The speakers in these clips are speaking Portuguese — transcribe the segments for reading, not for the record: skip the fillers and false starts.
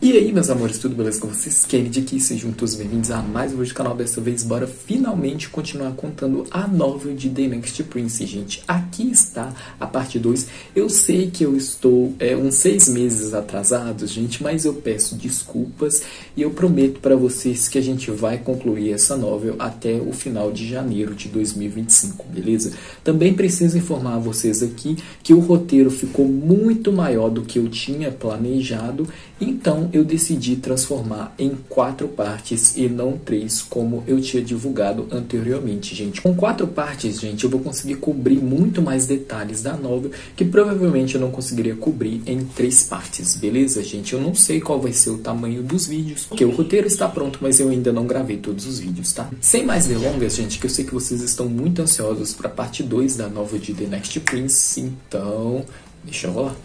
E aí, meus amores, tudo beleza com vocês? Kennedy aqui, sejam todos bem-vindos a mais um vídeo do canal. Dessa vez, bora finalmente continuar contando a novel de The Next Prince, gente. Aqui está a parte 2. Eu sei que eu estou uns 6 meses atrasado, gente, mas eu peço desculpas e eu prometo para vocês que a gente vai concluir essa novel até o final de janeiro de 2025, beleza? Também preciso informar a vocês aqui que o roteiro ficou muito maior do que eu tinha planejado, então eu decidi transformar em 4 partes e não 3, como eu tinha divulgado anteriormente, gente. Com 4 partes, gente, eu vou conseguir cobrir muito mais detalhes da novel, que provavelmente eu não conseguiria cobrir em 3 partes, beleza, gente? Eu não sei qual vai ser o tamanho dos vídeos, porque o roteiro está pronto, mas eu ainda não gravei todos os vídeos, tá? Sem mais delongas, gente, que eu sei que vocês estão muito ansiosos para a parte 2 da novel de The Next Prince, então deixa eu rolar.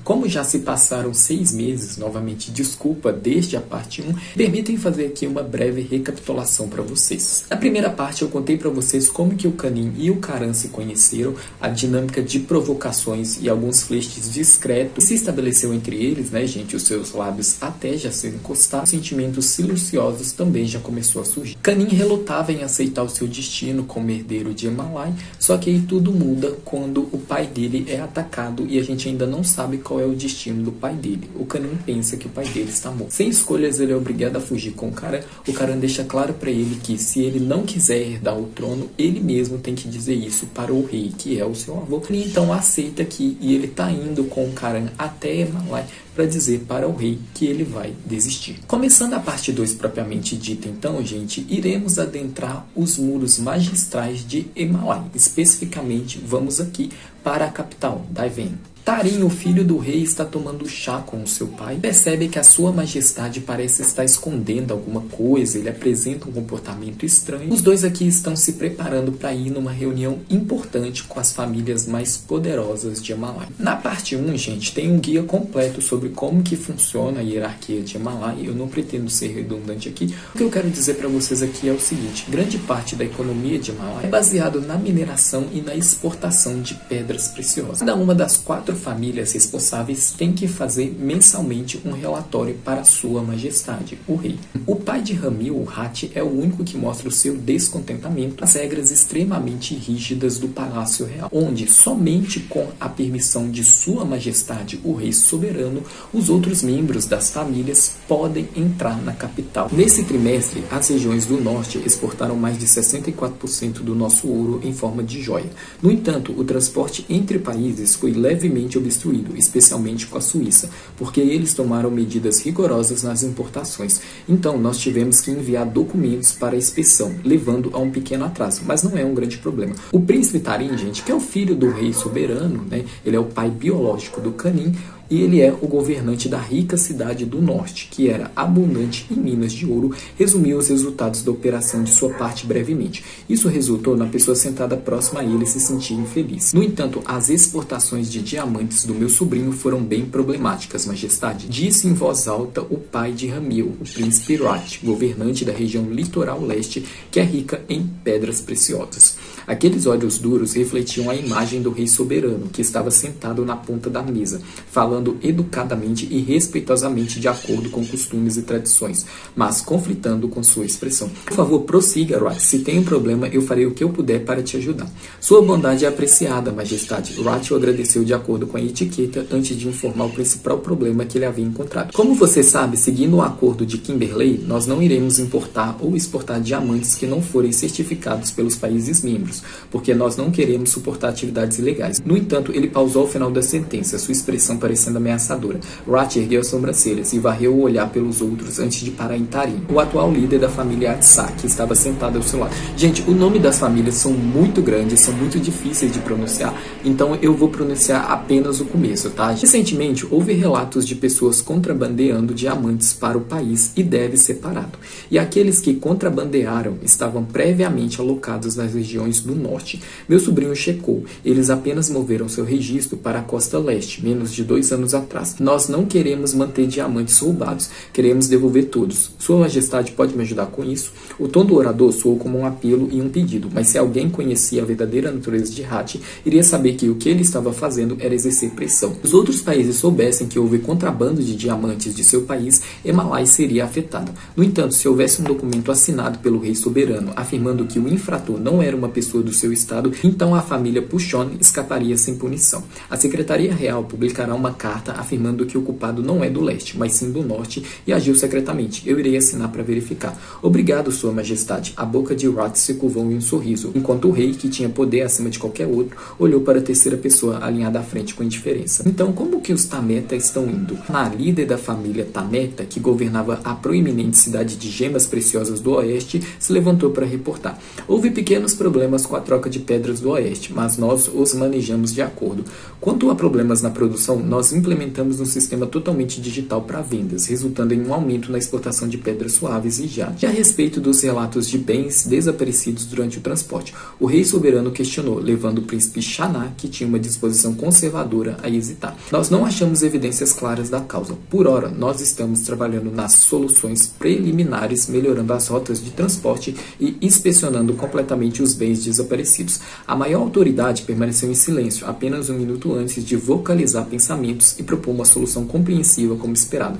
Como já se passaram 6 meses, novamente desculpa, desde a parte 1, permitem fazer aqui uma breve recapitulação para vocês. Na primeira parte eu contei para vocês como que o Kanin e o Karan se conheceram, a dinâmica de provocações e alguns flertes discretos se estabeleceu entre eles, né, gente, os seus lábios até já se encostaram, sentimentos silenciosos também já começou a surgir. Kanin relutava em aceitar o seu destino como herdeiro de Emalai, só que aí tudo muda quando o pai dele é atacado e a gente ainda não sabe qual é o destino do pai dele. O Kanin pensa que o pai dele está morto. Sem escolhas, ele é obrigado a fugir com o Karan. O Karan deixa claro para ele que se ele não quiser herdar o trono, ele mesmo tem que dizer isso para o rei, que é o seu avô. E então aceita que ele está indo com o Karan até Emalai para dizer para o rei que ele vai desistir. Começando a parte 2 propriamente dita, então, gente, iremos adentrar os muros magistrais de Emalai. Especificamente, vamos aqui para a capital, Daiven. Tarim, o filho do rei, está tomando chá com o seu pai. Percebe que a sua majestade parece estar escondendo alguma coisa. Ele apresenta um comportamento estranho. Os dois aqui estão se preparando para ir numa reunião importante com as famílias mais poderosas de Emalai. Na parte 1, gente, tem um guia completo sobre como que funciona a hierarquia de Emalai. Eu não pretendo ser redundante aqui. O que eu quero dizer para vocês aqui é o seguinte: grande parte da economia de Emalai é baseado na mineração e na exportação de pedras preciosas. Cada uma das 4 famílias responsáveis tem que fazer mensalmente um relatório para sua majestade, o rei. O pai de Ramil, o Hati, é o único que mostra o seu descontentamento com as regras extremamente rígidas do Palácio Real, onde somente com a permissão de sua majestade, o rei soberano, os outros membros das famílias podem entrar na capital. Nesse trimestre, as regiões do norte exportaram mais de 64% do nosso ouro em forma de joia. No entanto, o transporte entre países foi levemente obstruído, especialmente com a Suíça, porque eles tomaram medidas rigorosas nas importações. Então, nós tivemos que enviar documentos para a inspeção, levando a um pequeno atraso, mas não é um grande problema. O príncipe Tarim, gente, que é o filho do rei soberano, né, ele é o pai biológico do Kanin, e ele é o governante da rica cidade do norte, que era abundante em minas de ouro. Resumiu os resultados da operação de sua parte brevemente. Isso resultou na pessoa sentada próxima a ele se sentir infeliz. No entanto, as exportações de diamantes do meu sobrinho foram bem problemáticas, majestade, disse em voz alta o pai de Ramil, o príncipe Rat, governante da região litoral leste, que é rica em pedras preciosas. Aqueles olhos duros refletiam a imagem do rei soberano, que estava sentado na ponta da mesa, falando educadamente e respeitosamente de acordo com costumes e tradições, mas conflitando com sua expressão. Por favor, prossiga, Rat. Se tem um problema, eu farei o que eu puder para te ajudar. Sua bondade é apreciada, majestade. Rat o agradeceu de acordo com a etiqueta antes de informar o principal problema que ele havia encontrado. Como você sabe, seguindo o acordo de Kimberley, nós não iremos importar ou exportar diamantes que não forem certificados pelos países membros, porque nós não queremos suportar atividades ilegais. No entanto, ele pausou ao final da sentença, sua expressão parecendo ameaçadora. Rat ergueu as sobrancelhas e varreu o olhar pelos outros antes de parar em Tarim, o atual líder da família Atsa, que estava sentado ao seu lado. Gente, o nome das famílias são muito grandes, são muito difíceis de pronunciar, então eu vou pronunciar apenas o começo, tá? Recentemente, houve relatos de pessoas contrabandeando diamantes para o país e deve ser parado. E aqueles que contrabandearam estavam previamente alocados nas regiões do norte. Meu sobrinho checou. Eles apenas moveram seu registro para a costa leste, menos de 2 anos atrás. Nós não queremos manter diamantes roubados, queremos devolver todos. Sua Majestade pode me ajudar com isso? O tom do orador soou como um apelo e um pedido, mas se alguém conhecia a verdadeira natureza de Hathi, iria saber que o que ele estava fazendo era exercer pressão. Se os outros países soubessem que houve contrabando de diamantes de seu país, Emalai seria afetada. No entanto, se houvesse um documento assinado pelo rei soberano afirmando que o infrator não era uma pessoa do seu estado, então a família Pushon escaparia sem punição. A Secretaria Real publicará uma carta afirmando que o culpado não é do leste, mas sim do norte e agiu secretamente. Eu irei assinar para verificar. Obrigado, Sua Majestade. A boca de Rat se curvou em um sorriso, enquanto o rei, que tinha poder acima de qualquer outro, olhou para a terceira pessoa alinhada à frente com indiferença. Então, como que os Tameta estão indo? A líder da família Tameta, que governava a proeminente cidade de gemas preciosas do oeste, se levantou para reportar. Houve pequenos problemas com a troca de pedras do oeste, mas nós os manejamos de acordo. Quanto a problemas na produção, nós implementamos um sistema totalmente digital para vendas, resultando em um aumento na exportação de pedras suaves e jade. E a respeito dos relatos de bens desaparecidos durante o transporte, o rei soberano questionou, levando o príncipe Shana, que tinha uma disposição conservadora, a hesitar. Nós não achamos evidências claras da causa. Por ora, nós estamos trabalhando nas soluções preliminares, melhorando as rotas de transporte e inspecionando completamente os bens desaparecidos. A maior autoridade permaneceu em silêncio apenas um minuto antes de vocalizar pensamentos e propor uma solução compreensiva como esperado.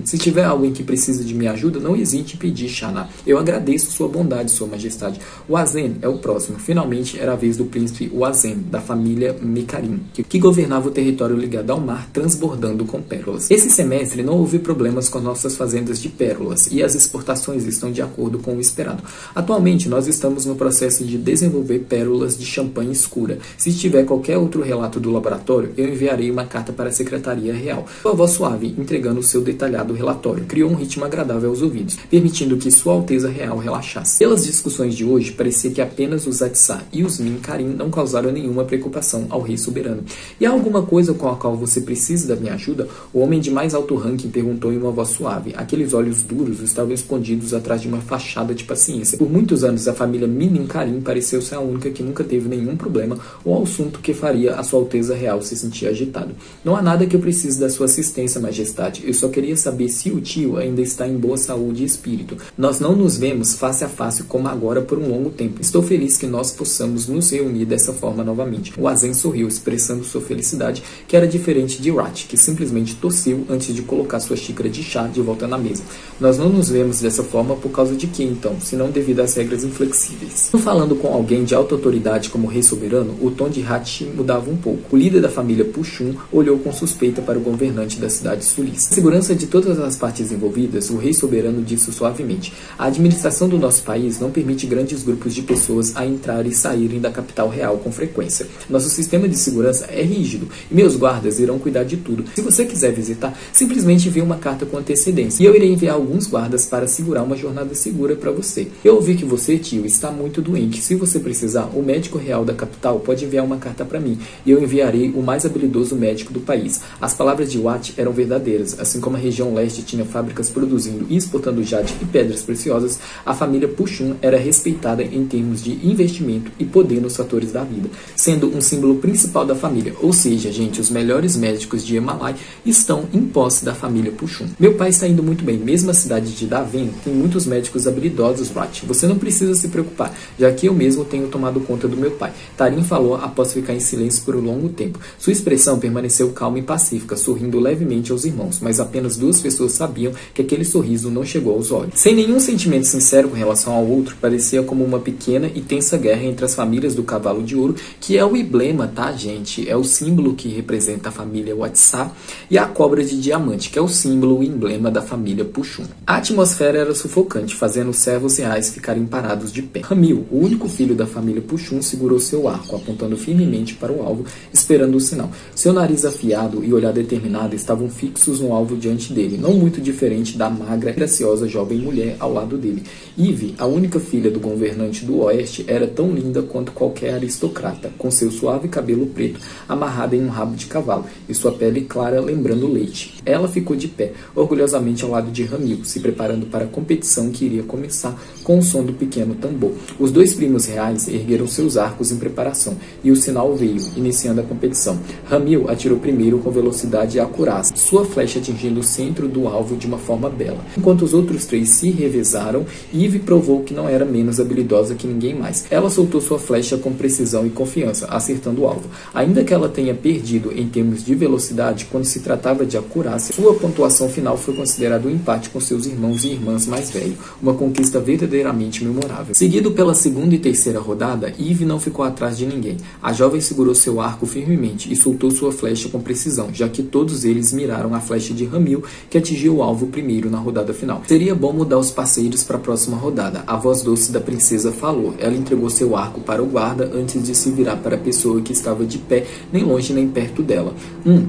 Se tiver alguém que precisa de minha ajuda, não hesite em pedir, Shana. Eu agradeço sua bondade, Sua Majestade. O Azen é o próximo. Finalmente era a vez do príncipe Wazen, da família Mikarim, que governava o território ligado ao mar, transbordando com pérolas. Esse semestre não houve problemas com nossas fazendas de pérolas e as exportações estão de acordo com o esperado. Atualmente, nós estamos no processo de desenvolver pérolas de champanhe escura. Se tiver qualquer outro relato do laboratório, eu enviarei uma carta para a Secretaria Real. Sua voz suave, entregando o seu detalhado relatório, criou um ritmo agradável aos ouvidos, permitindo que Sua Alteza Real relaxasse. Pelas discussões de hoje, parecia que apenas os Atsá e os Minkarim não causaram nenhuma preocupação ao rei soberano. E há alguma coisa com a qual você precisa da minha ajuda? O homem de mais alto ranking perguntou em uma voz suave. Aqueles olhos duros estavam escondidos atrás de uma fachada de paciência. Por muitos anos, a família Minkarim pareceu ser a única que nunca teve nenhum problema ou assunto que faria a Sua Alteza Real se sentir agitado. Não há nada que eu precise da sua assistência, Majestade. Eu só queria saber se o tio ainda está em boa saúde e espírito. Nós não nos vemos face a face como agora por um longo tempo. Estou feliz que nós possamos nos reunir dessa forma novamente. O Azen sorriu, expressando sua felicidade, que era diferente de Rat, que simplesmente tossiu antes de colocar sua xícara de chá de volta na mesa. Nós não nos vemos dessa forma por causa de que, então, se não devido às regras inflexíveis. Falando com alguém de alta autoridade como o rei soberano, o tom de Hathi mudava um pouco. O líder da família Pushun olhou com suspeita para o governante da cidade sulista. A segurança de todas as partes envolvidas, o rei soberano disse suavemente: a administração do nosso país não permite grandes grupos de pessoas a entrar e saírem da capital real com frequência. Nosso sistema de segurança é rígido e meus guardas irão cuidar de tudo. Se você quiser visitar, simplesmente envie uma carta com antecedência e eu irei enviar alguns guardas para assegurar uma jornada segura para você. Eu ouvi que você, tio, está muito doente. Se você precisar, o médico real da capital pode enviar uma carta para mim e eu enviarei o mais habilidoso médico do país. As palavras de Watt eram verdadeiras. Assim como a região leste tinha fábricas produzindo e exportando jade e pedras preciosas, a família Pushun era respeitada em termos de investimento e poder nos fatores da vida, sendo um símbolo principal da família. Ou seja, gente, os melhores médicos de Emalai estão em posse da família Pushun. Meu pai está indo muito bem. Mesmo a cidade de Davin tem muitos médicos habilidosos, Watt. Você não precisa se preocupar, já que eu mesmo tenho tomado conta do meu pai. Tarim falou após ficar em silêncio por um longo tempo. Sua expressão permaneceu calma e pacífica, sorrindo levemente aos irmãos, mas apenas duas pessoas sabiam que aquele sorriso não chegou aos olhos. Sem nenhum sentimento sincero com relação ao outro, parecia como uma pequena e tensa guerra entre as famílias do Cavalo de Ouro, que é o emblema, tá, gente? É o símbolo que representa a família Watsá, e a cobra de diamante, que é o símbolo e emblema da família Pushun. A atmosfera era sufocante, fazendo os servos reais ficarem parados de pé. Ramil, o único filho da família Pushun, segurou seu arco, apontando firmemente para o alvo, esperando o sinal. Seu nariz afiado e olhar determinado estavam fixos no alvo diante dele, não muito diferente da magra e graciosa jovem mulher ao lado dele. Eve, a única filha do governante do oeste, era tão linda quanto qualquer aristocrata, com seu suave cabelo preto amarrado em um rabo de cavalo e sua pele clara lembrando leite. Ela ficou de pé, orgulhosamente ao lado de Ramil, se preparando para a competição que iria começar com o som do pequeno tambor. Os dois primos reais ergueram seus arcos em preparação e o sinal veio, iniciando a competição. Ramil atirou primeiro correram com velocidade e acurácia, sua flecha atingindo o centro do alvo de uma forma bela. Enquanto os outros três se revezaram, Eve provou que não era menos habilidosa que ninguém mais. Ela soltou sua flecha com precisão e confiança, acertando o alvo. Ainda que ela tenha perdido em termos de velocidade, quando se tratava de acurácia, sua pontuação final foi considerada um empate com seus irmãos e irmãs mais velhos, uma conquista verdadeiramente memorável. Seguido pela segunda e terceira rodada, Eve não ficou atrás de ninguém. A jovem segurou seu arco firmemente e soltou sua flecha com precisão, já que todos eles miraram a flecha de Ramil, que atingiu o alvo primeiro na rodada final. Seria bom mudar os parceiros para a próxima rodada. A voz doce da princesa falou. Ela entregou seu arco para o guarda antes de se virar para a pessoa que estava de pé, nem longe nem perto dela.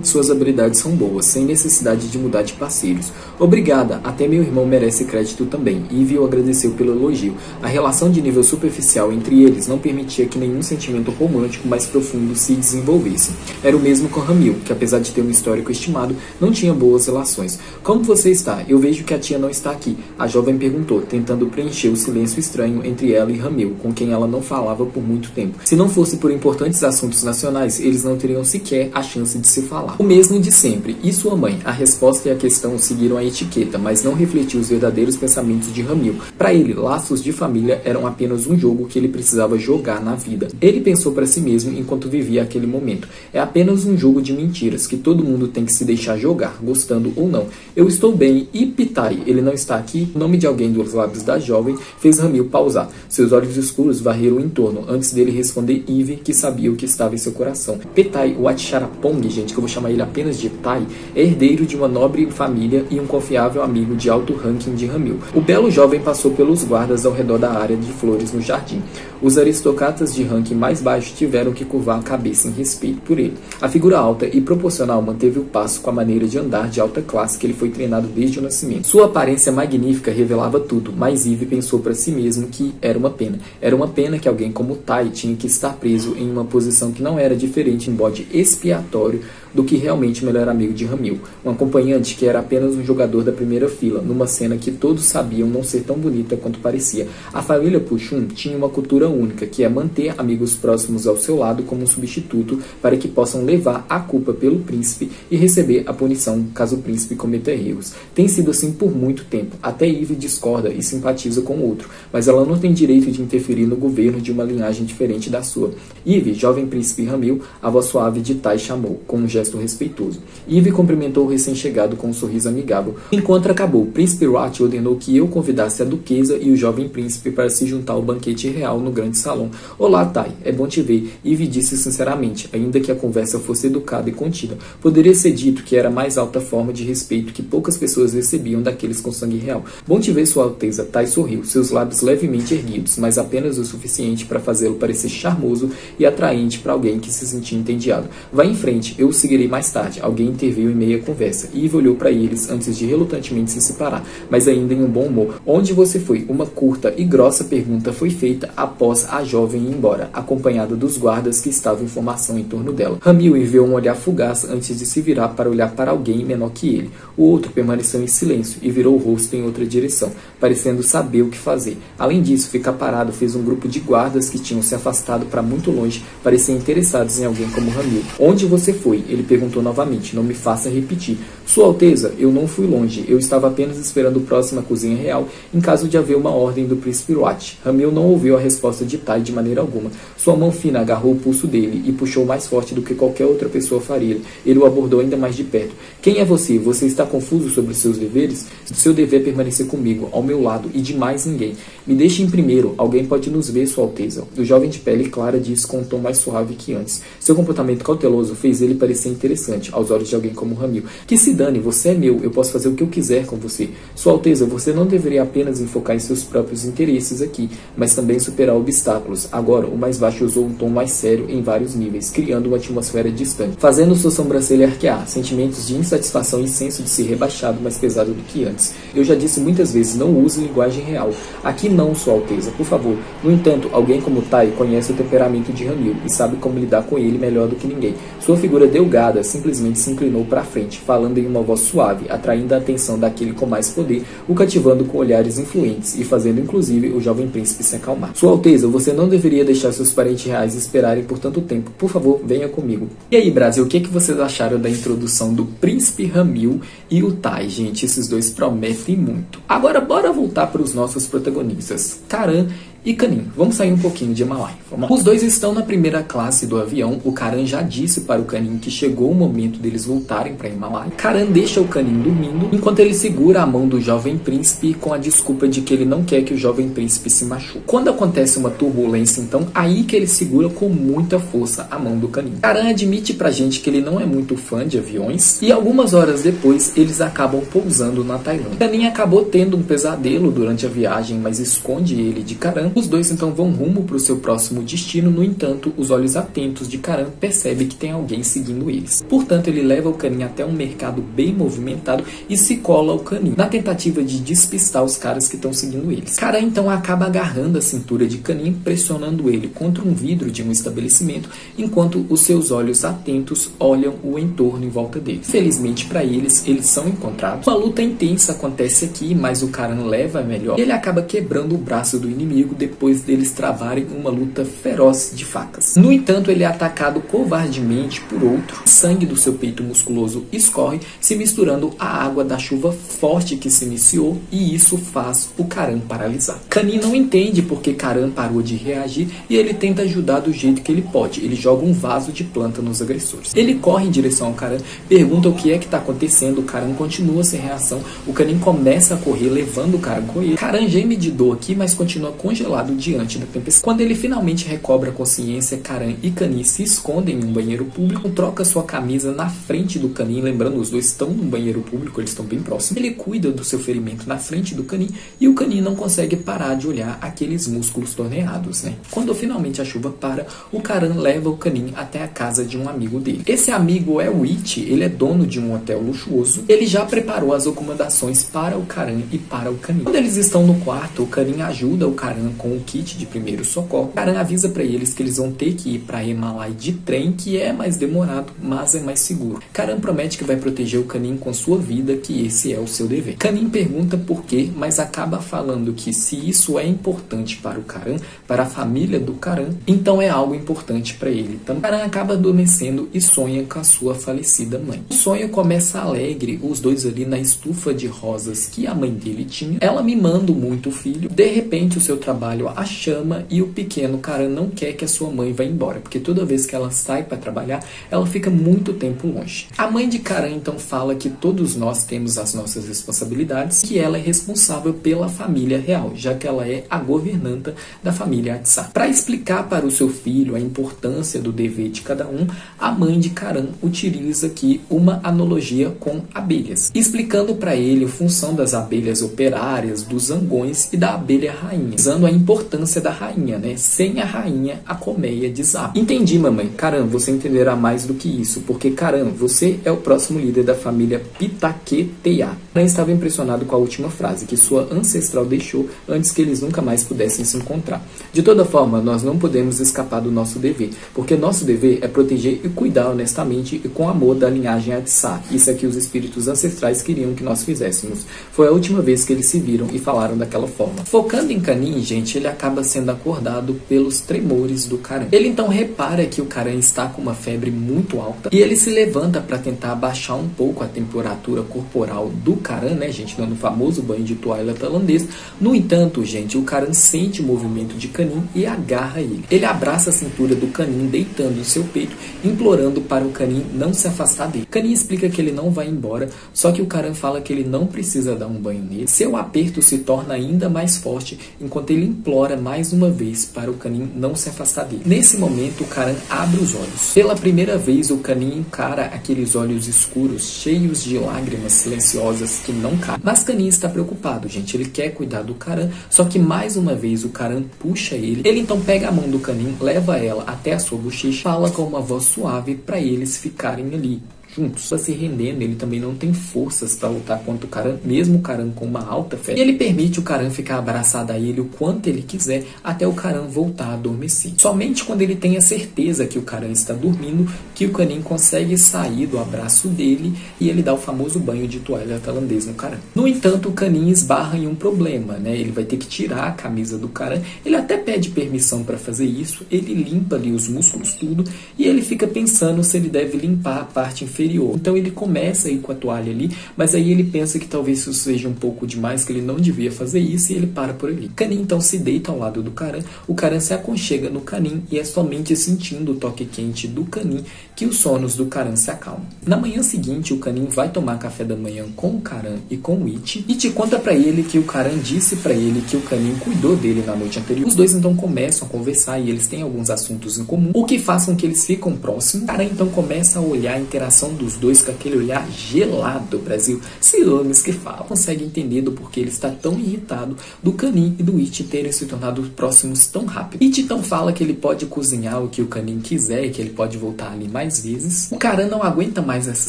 Suas habilidades são boas, sem necessidade de mudar de parceiros. Obrigada, até meu irmão merece crédito também. Eve o agradeceu pelo elogio. A relação de nível superficial entre eles não permitia que nenhum sentimento romântico mais profundo se desenvolvesse. Era o mesmo com Ramil, que apesar de ter um histórico estimado, não tinha boas relações. Como você está? Eu vejo que a tia não está aqui. A jovem perguntou, tentando preencher o silêncio estranho entre ela e Ramil, com quem ela não falava por muito tempo. Se não fosse por importantes assuntos nacionais, eles não teriam sequer a chance de se falar. O mesmo de sempre. E sua mãe? A resposta e a questão seguiram a etiqueta, mas não refletiu os verdadeiros pensamentos de Ramil. Para ele, laços de família eram apenas um jogo que ele precisava jogar na vida. Ele pensou para si mesmo enquanto vivia aquele momento. É apenas um jogo de mentiras que todo mundo tem que se deixar jogar, gostando ou não. Eu estou bem. E Pitai, ele não está aqui? O nome de alguém dos lábios da jovem fez Ramil pausar. Seus olhos escuros varreram o entorno, antes dele responder Eve, que sabia o que estava em seu coração. Petai Watcharapong, gente, que eu vou chamar ele apenas de Tai, é herdeiro de uma nobre família e um confiável amigo de alto ranking de Ramil. O belo jovem passou pelos guardas ao redor da área de flores no jardim. Os aristocratas de ranking mais baixo tiveram que curvar a cabeça em respeito por ele. A figura alta e proporcional manteve o passo com a maneira de andar de alta classe que ele foi treinado desde o nascimento. Sua aparência magnífica revelava tudo, mas Eve pensou para si mesmo que era uma pena. Era uma pena que alguém como Tai tinha que estar preso em uma posição que não era diferente em bode expiatório do que realmente o melhor amigo de Ramil, um acompanhante que era apenas um jogador da primeira fila, numa cena que todos sabiam não ser tão bonita quanto parecia. A família Puxum tinha uma cultura única, que é manter amigos próximos ao seu lado como um substituto para que possam levar a culpa pelo príncipe e receber a punição caso o príncipe cometa erros. Tem sido assim por muito tempo. Até Eve discorda e simpatiza com o outro, mas ela não tem direito de interferir no governo de uma linhagem diferente da sua. Eve, jovem príncipe Ramil, a voz suave de Tai chamou, com um gesto respeitoso. Eve cumprimentou o recém-chegado com um sorriso amigável. O encontro acabou. Príncipe Rat ordenou que eu convidasse a duquesa e o jovem príncipe para se juntar ao banquete real no grande salão. Olá, Tai. É bom te ver. Eve disse sinceramente, ainda que a conversa fosse educada e contida. Poderia ser dito que era a mais alta forma de respeito que poucas pessoas recebiam daqueles com sangue real. Bom te ver, Sua Alteza. Tai sorriu, seus lábios levemente erguidos, mas apenas o suficiente para fazê-lo parecer charmoso e atraente para alguém que se sentia entediado. Vá em frente, eu o seguirei mais tarde. Alguém interveio em meia conversa. Eve olhou para eles antes de relutantemente se separar, mas ainda em um bom humor. Onde você foi? Uma curta e grossa pergunta foi feita após a jovem ir embora, acompanhada dos guardas que estavam em formação em torno dela. Ramil enviou um olhar fugaz antes de se virar para olhar para alguém menor que ele. O outro permaneceu em silêncio e virou o rosto em outra direção, parecendo saber o que fazer. Além disso, ficar parado fez um grupo de guardas que tinham se afastado para muito longe parecer interessados em alguém como Ramil. Onde você foi? Ele perguntou novamente. Não me faça repetir. Sua Alteza, eu não fui longe. Eu estava apenas esperando o próximo à cozinha real, em caso de haver uma ordem do príncipe Ruat. Ramil não ouviu a resposta de Tai de maneira alguma. Sua mão fina agarrou o pulso dele e puxou mais forte do que qualquer outra pessoa faria. Ele o abordou ainda mais de perto. Quem é você? Você está confuso sobre seus deveres? Seu dever é permanecer comigo, ao meu lado, e de mais ninguém. Me deixe em primeiro. Alguém pode nos ver, Sua Alteza. O jovem de pele clara disse com um tom mais suave que antes. Seu comportamento cauteloso fez ele parecer interessante aos olhos de alguém como Ramil. Que se dane, você é meu, eu posso fazer o que eu quiser com você. Sua Alteza, você não deveria apenas enfocar em seus próprios interesses aqui, mas também superar obstáculos. Agora, o mais baixo usou um tom mais sério em vários níveis, criando uma atmosfera distante, fazendo sua sobrancelha arquear, sentimentos de insatisfação e senso de ser rebaixado mais pesado do que antes. Eu já disse muitas vezes, não use linguagem real. Aqui não, Sua Alteza, por favor. No entanto, alguém como Tai conhece o temperamento de Ramil e sabe como lidar com ele melhor do que ninguém. Sua figura deu gás inspirada, simplesmente se inclinou para frente, falando em uma voz suave, atraindo a atenção daquele com mais poder, o cativando com olhares influentes e fazendo inclusive o jovem príncipe se acalmar. Sua Alteza, você não deveria deixar seus parentes reais esperarem por tanto tempo. Por favor, venha comigo. E aí, Brasil, o que vocês acharam da introdução do príncipe Ramil e o Tai? Gente, esses dois prometem muito. Agora, bora voltar para os nossos protagonistas, Karan e Kanin. Vamos sair um pouquinho de Himalaya. Os dois estão na primeira classe do avião. O Karan já disse para o Kanin que chegou o momento deles voltarem para Himalaya. Karan deixa o Kanin dormindo, enquanto ele segura a mão do jovem príncipe com a desculpa de que ele não quer que o jovem príncipe se machuque. Quando acontece uma turbulência, então, aí que ele segura com muita força a mão do Kanin. Karan admite pra gente que ele não é muito fã de aviões, e algumas horas depois, eles acabam pousando na Tailândia. Kanin acabou tendo um pesadelo durante a viagem, mas esconde ele de Karan. Os dois então vão rumo para o seu próximo destino. No entanto, os olhos atentos de Karan percebem que tem alguém seguindo eles. Portanto, ele leva o Kanin até um mercado bem movimentado e se cola ao Kanin, na tentativa de despistar os caras que estão seguindo eles. Karan então acaba agarrando a cintura de Kanin, pressionando ele contra um vidro de um estabelecimento, enquanto os seus olhos atentos olham o entorno em volta deles. Felizmente para eles, eles são encontrados. Uma luta intensa acontece aqui, mas o Karan leva a melhor e ele acaba quebrando o braço do inimigo depois deles travarem uma luta feroz de facas. No entanto, ele é atacado covardemente por outro. O sangue do seu peito musculoso escorre, se misturando à água da chuva forte que se iniciou, e isso faz o Karan paralisar. Kanin não entende porque Karan parou de reagir e ele tenta ajudar do jeito que ele pode. Ele joga um vaso de planta nos agressores. Ele corre em direção ao Karan, pergunta o que é que está acontecendo. O Karan continua sem reação. O Kanin começa a correr, levando o Karan com ele. Karan geme de dor aqui, mas continua congelado diante da tempestade. Quando ele finalmente recobra a consciência, Karan e Kanin se escondem em um banheiro público, troca sua camisa na frente do Kanin, lembrando, os dois estão num banheiro público, eles estão bem próximos. Ele cuida do seu ferimento na frente do Kanin e o Kanin não consegue parar de olhar aqueles músculos torneados, né? Quando finalmente a chuva para, o Karan leva o Kanin até a casa de um amigo dele. Esse amigo é o Ichi, ele é dono de um hotel luxuoso. Ele já preparou as acomodações para o Karan e para o Kanin. Quando eles estão no quarto, o Kanin ajuda o Karan com o kit de primeiro socorro. Karan avisa para eles que eles vão ter que ir para Himalaya de trem, que é mais demorado, mas é mais seguro. Karan promete que vai proteger o Kanin com sua vida, que esse é o seu dever. Kanin pergunta por quê, mas acaba falando que se isso é importante para o Karan, para a família do Karan, então é algo importante para ele. Então, Karan acaba adormecendo e sonha com a sua falecida mãe. O sonho começa alegre, os dois ali na estufa de rosas que a mãe dele tinha, ela mimando muito o filho. De repente, o seu trabalho a chama e o pequeno Karan não quer que a sua mãe vá embora, porque toda vez que ela sai para trabalhar, ela fica muito tempo longe. A mãe de Karan então fala que todos nós temos as nossas responsabilidades, que ela é responsável pela família real, já que ela é a governanta da família Atsar. Para explicar para o seu filho a importância do dever de cada um, a mãe de Karan utiliza aqui uma analogia com abelhas, explicando para ele a função das abelhas operárias, dos zangões e da abelha rainha, usando a importância da rainha, né? Sem a rainha, a colmeia desaba. Entendi, mamãe. Karan, você entenderá mais do que isso, porque Karan, você é o próximo líder da família Pitaqueteia. Karan estava impressionado com a última frase, que sua ancestral deixou antes que eles nunca mais pudessem se encontrar. De toda forma, nós não podemos escapar do nosso dever, porque nosso dever é proteger e cuidar honestamente e com amor da linhagem Atsar. Isso é que os espíritos ancestrais queriam que nós fizéssemos. Foi a última vez que eles se viram e falaram daquela forma. Focando em Kanin, gente, ele acaba sendo acordado pelos tremores do Karan. Ele então repara que o Karan está com uma febre muito alta e ele se levanta para tentar abaixar um pouco a temperatura corporal do Karan, né, gente, dando o famoso banho de toalha tailandês. No entanto, gente, o Karan sente o movimento de Kanin e agarra ele. Ele abraça a cintura do Kanin, deitando em seu peito, implorando para o Kanin não se afastar dele. Kanin explica que ele não vai embora, só que o Karan fala que ele não precisa dar um banho nele. Seu aperto se torna ainda mais forte, enquanto ele implora mais uma vez para o Kanin não se afastar dele. Nesse momento, o Karan abre os olhos. Pela primeira vez, o Kanin encara aqueles olhos escuros, cheios de lágrimas silenciosas que não caem. Mas Kanin está preocupado, gente. Ele quer cuidar do Karan, só que mais uma vez o Karan puxa ele. Ele então pega a mão do Kanin, leva ela até a sua bochecha, fala com uma voz suave para eles ficarem ali. juntos. Tá se rendendo, ele também não tem forças para lutar contra o Karan, mesmo o Karan com uma alta fé. E ele permite o Karan ficar abraçado a ele o quanto ele quiser, até o Karan voltar a adormecer. Somente quando ele tem a certeza que o Karan está dormindo, que o Kanin consegue sair do abraço dele e ele dá o famoso banho de toalha tailandês no Karan. No entanto, o Kanin esbarra em um problema, né? Ele vai ter que tirar a camisa do Karan. Ele até pede permissão para fazer isso, ele limpa ali os músculos, tudo, e ele fica pensando se ele deve limpar a parte inferior. Então ele começa a ir com a toalha ali, mas aí ele pensa que talvez isso seja um pouco demais, que ele não devia fazer isso, e ele para por ali. Kanin então se deita ao lado do Karan, o Karan se aconchega no Kanin e é somente sentindo o toque quente do Kanin que os sonos do Karan se acalmam. Na manhã seguinte, o Kanin vai tomar café da manhã com o Karan e com o Ichi, e te conta pra ele que o Karan disse pra ele que o Kanin cuidou dele na noite anterior. Os dois então começam a conversar e eles têm alguns assuntos em comum, o que faz com que eles ficam próximos. O Karan então começa a olhar a interação dos dois com aquele olhar gelado, Brasil, ciúmes que fala. Consegue entender do porquê ele está tão irritado do Kanin e do Ichi terem se tornado próximos tão rápido. Ichi então fala que ele pode cozinhar o que o Kanin quiser e que ele pode voltar ali mais vezes. O Karan não aguenta mais essa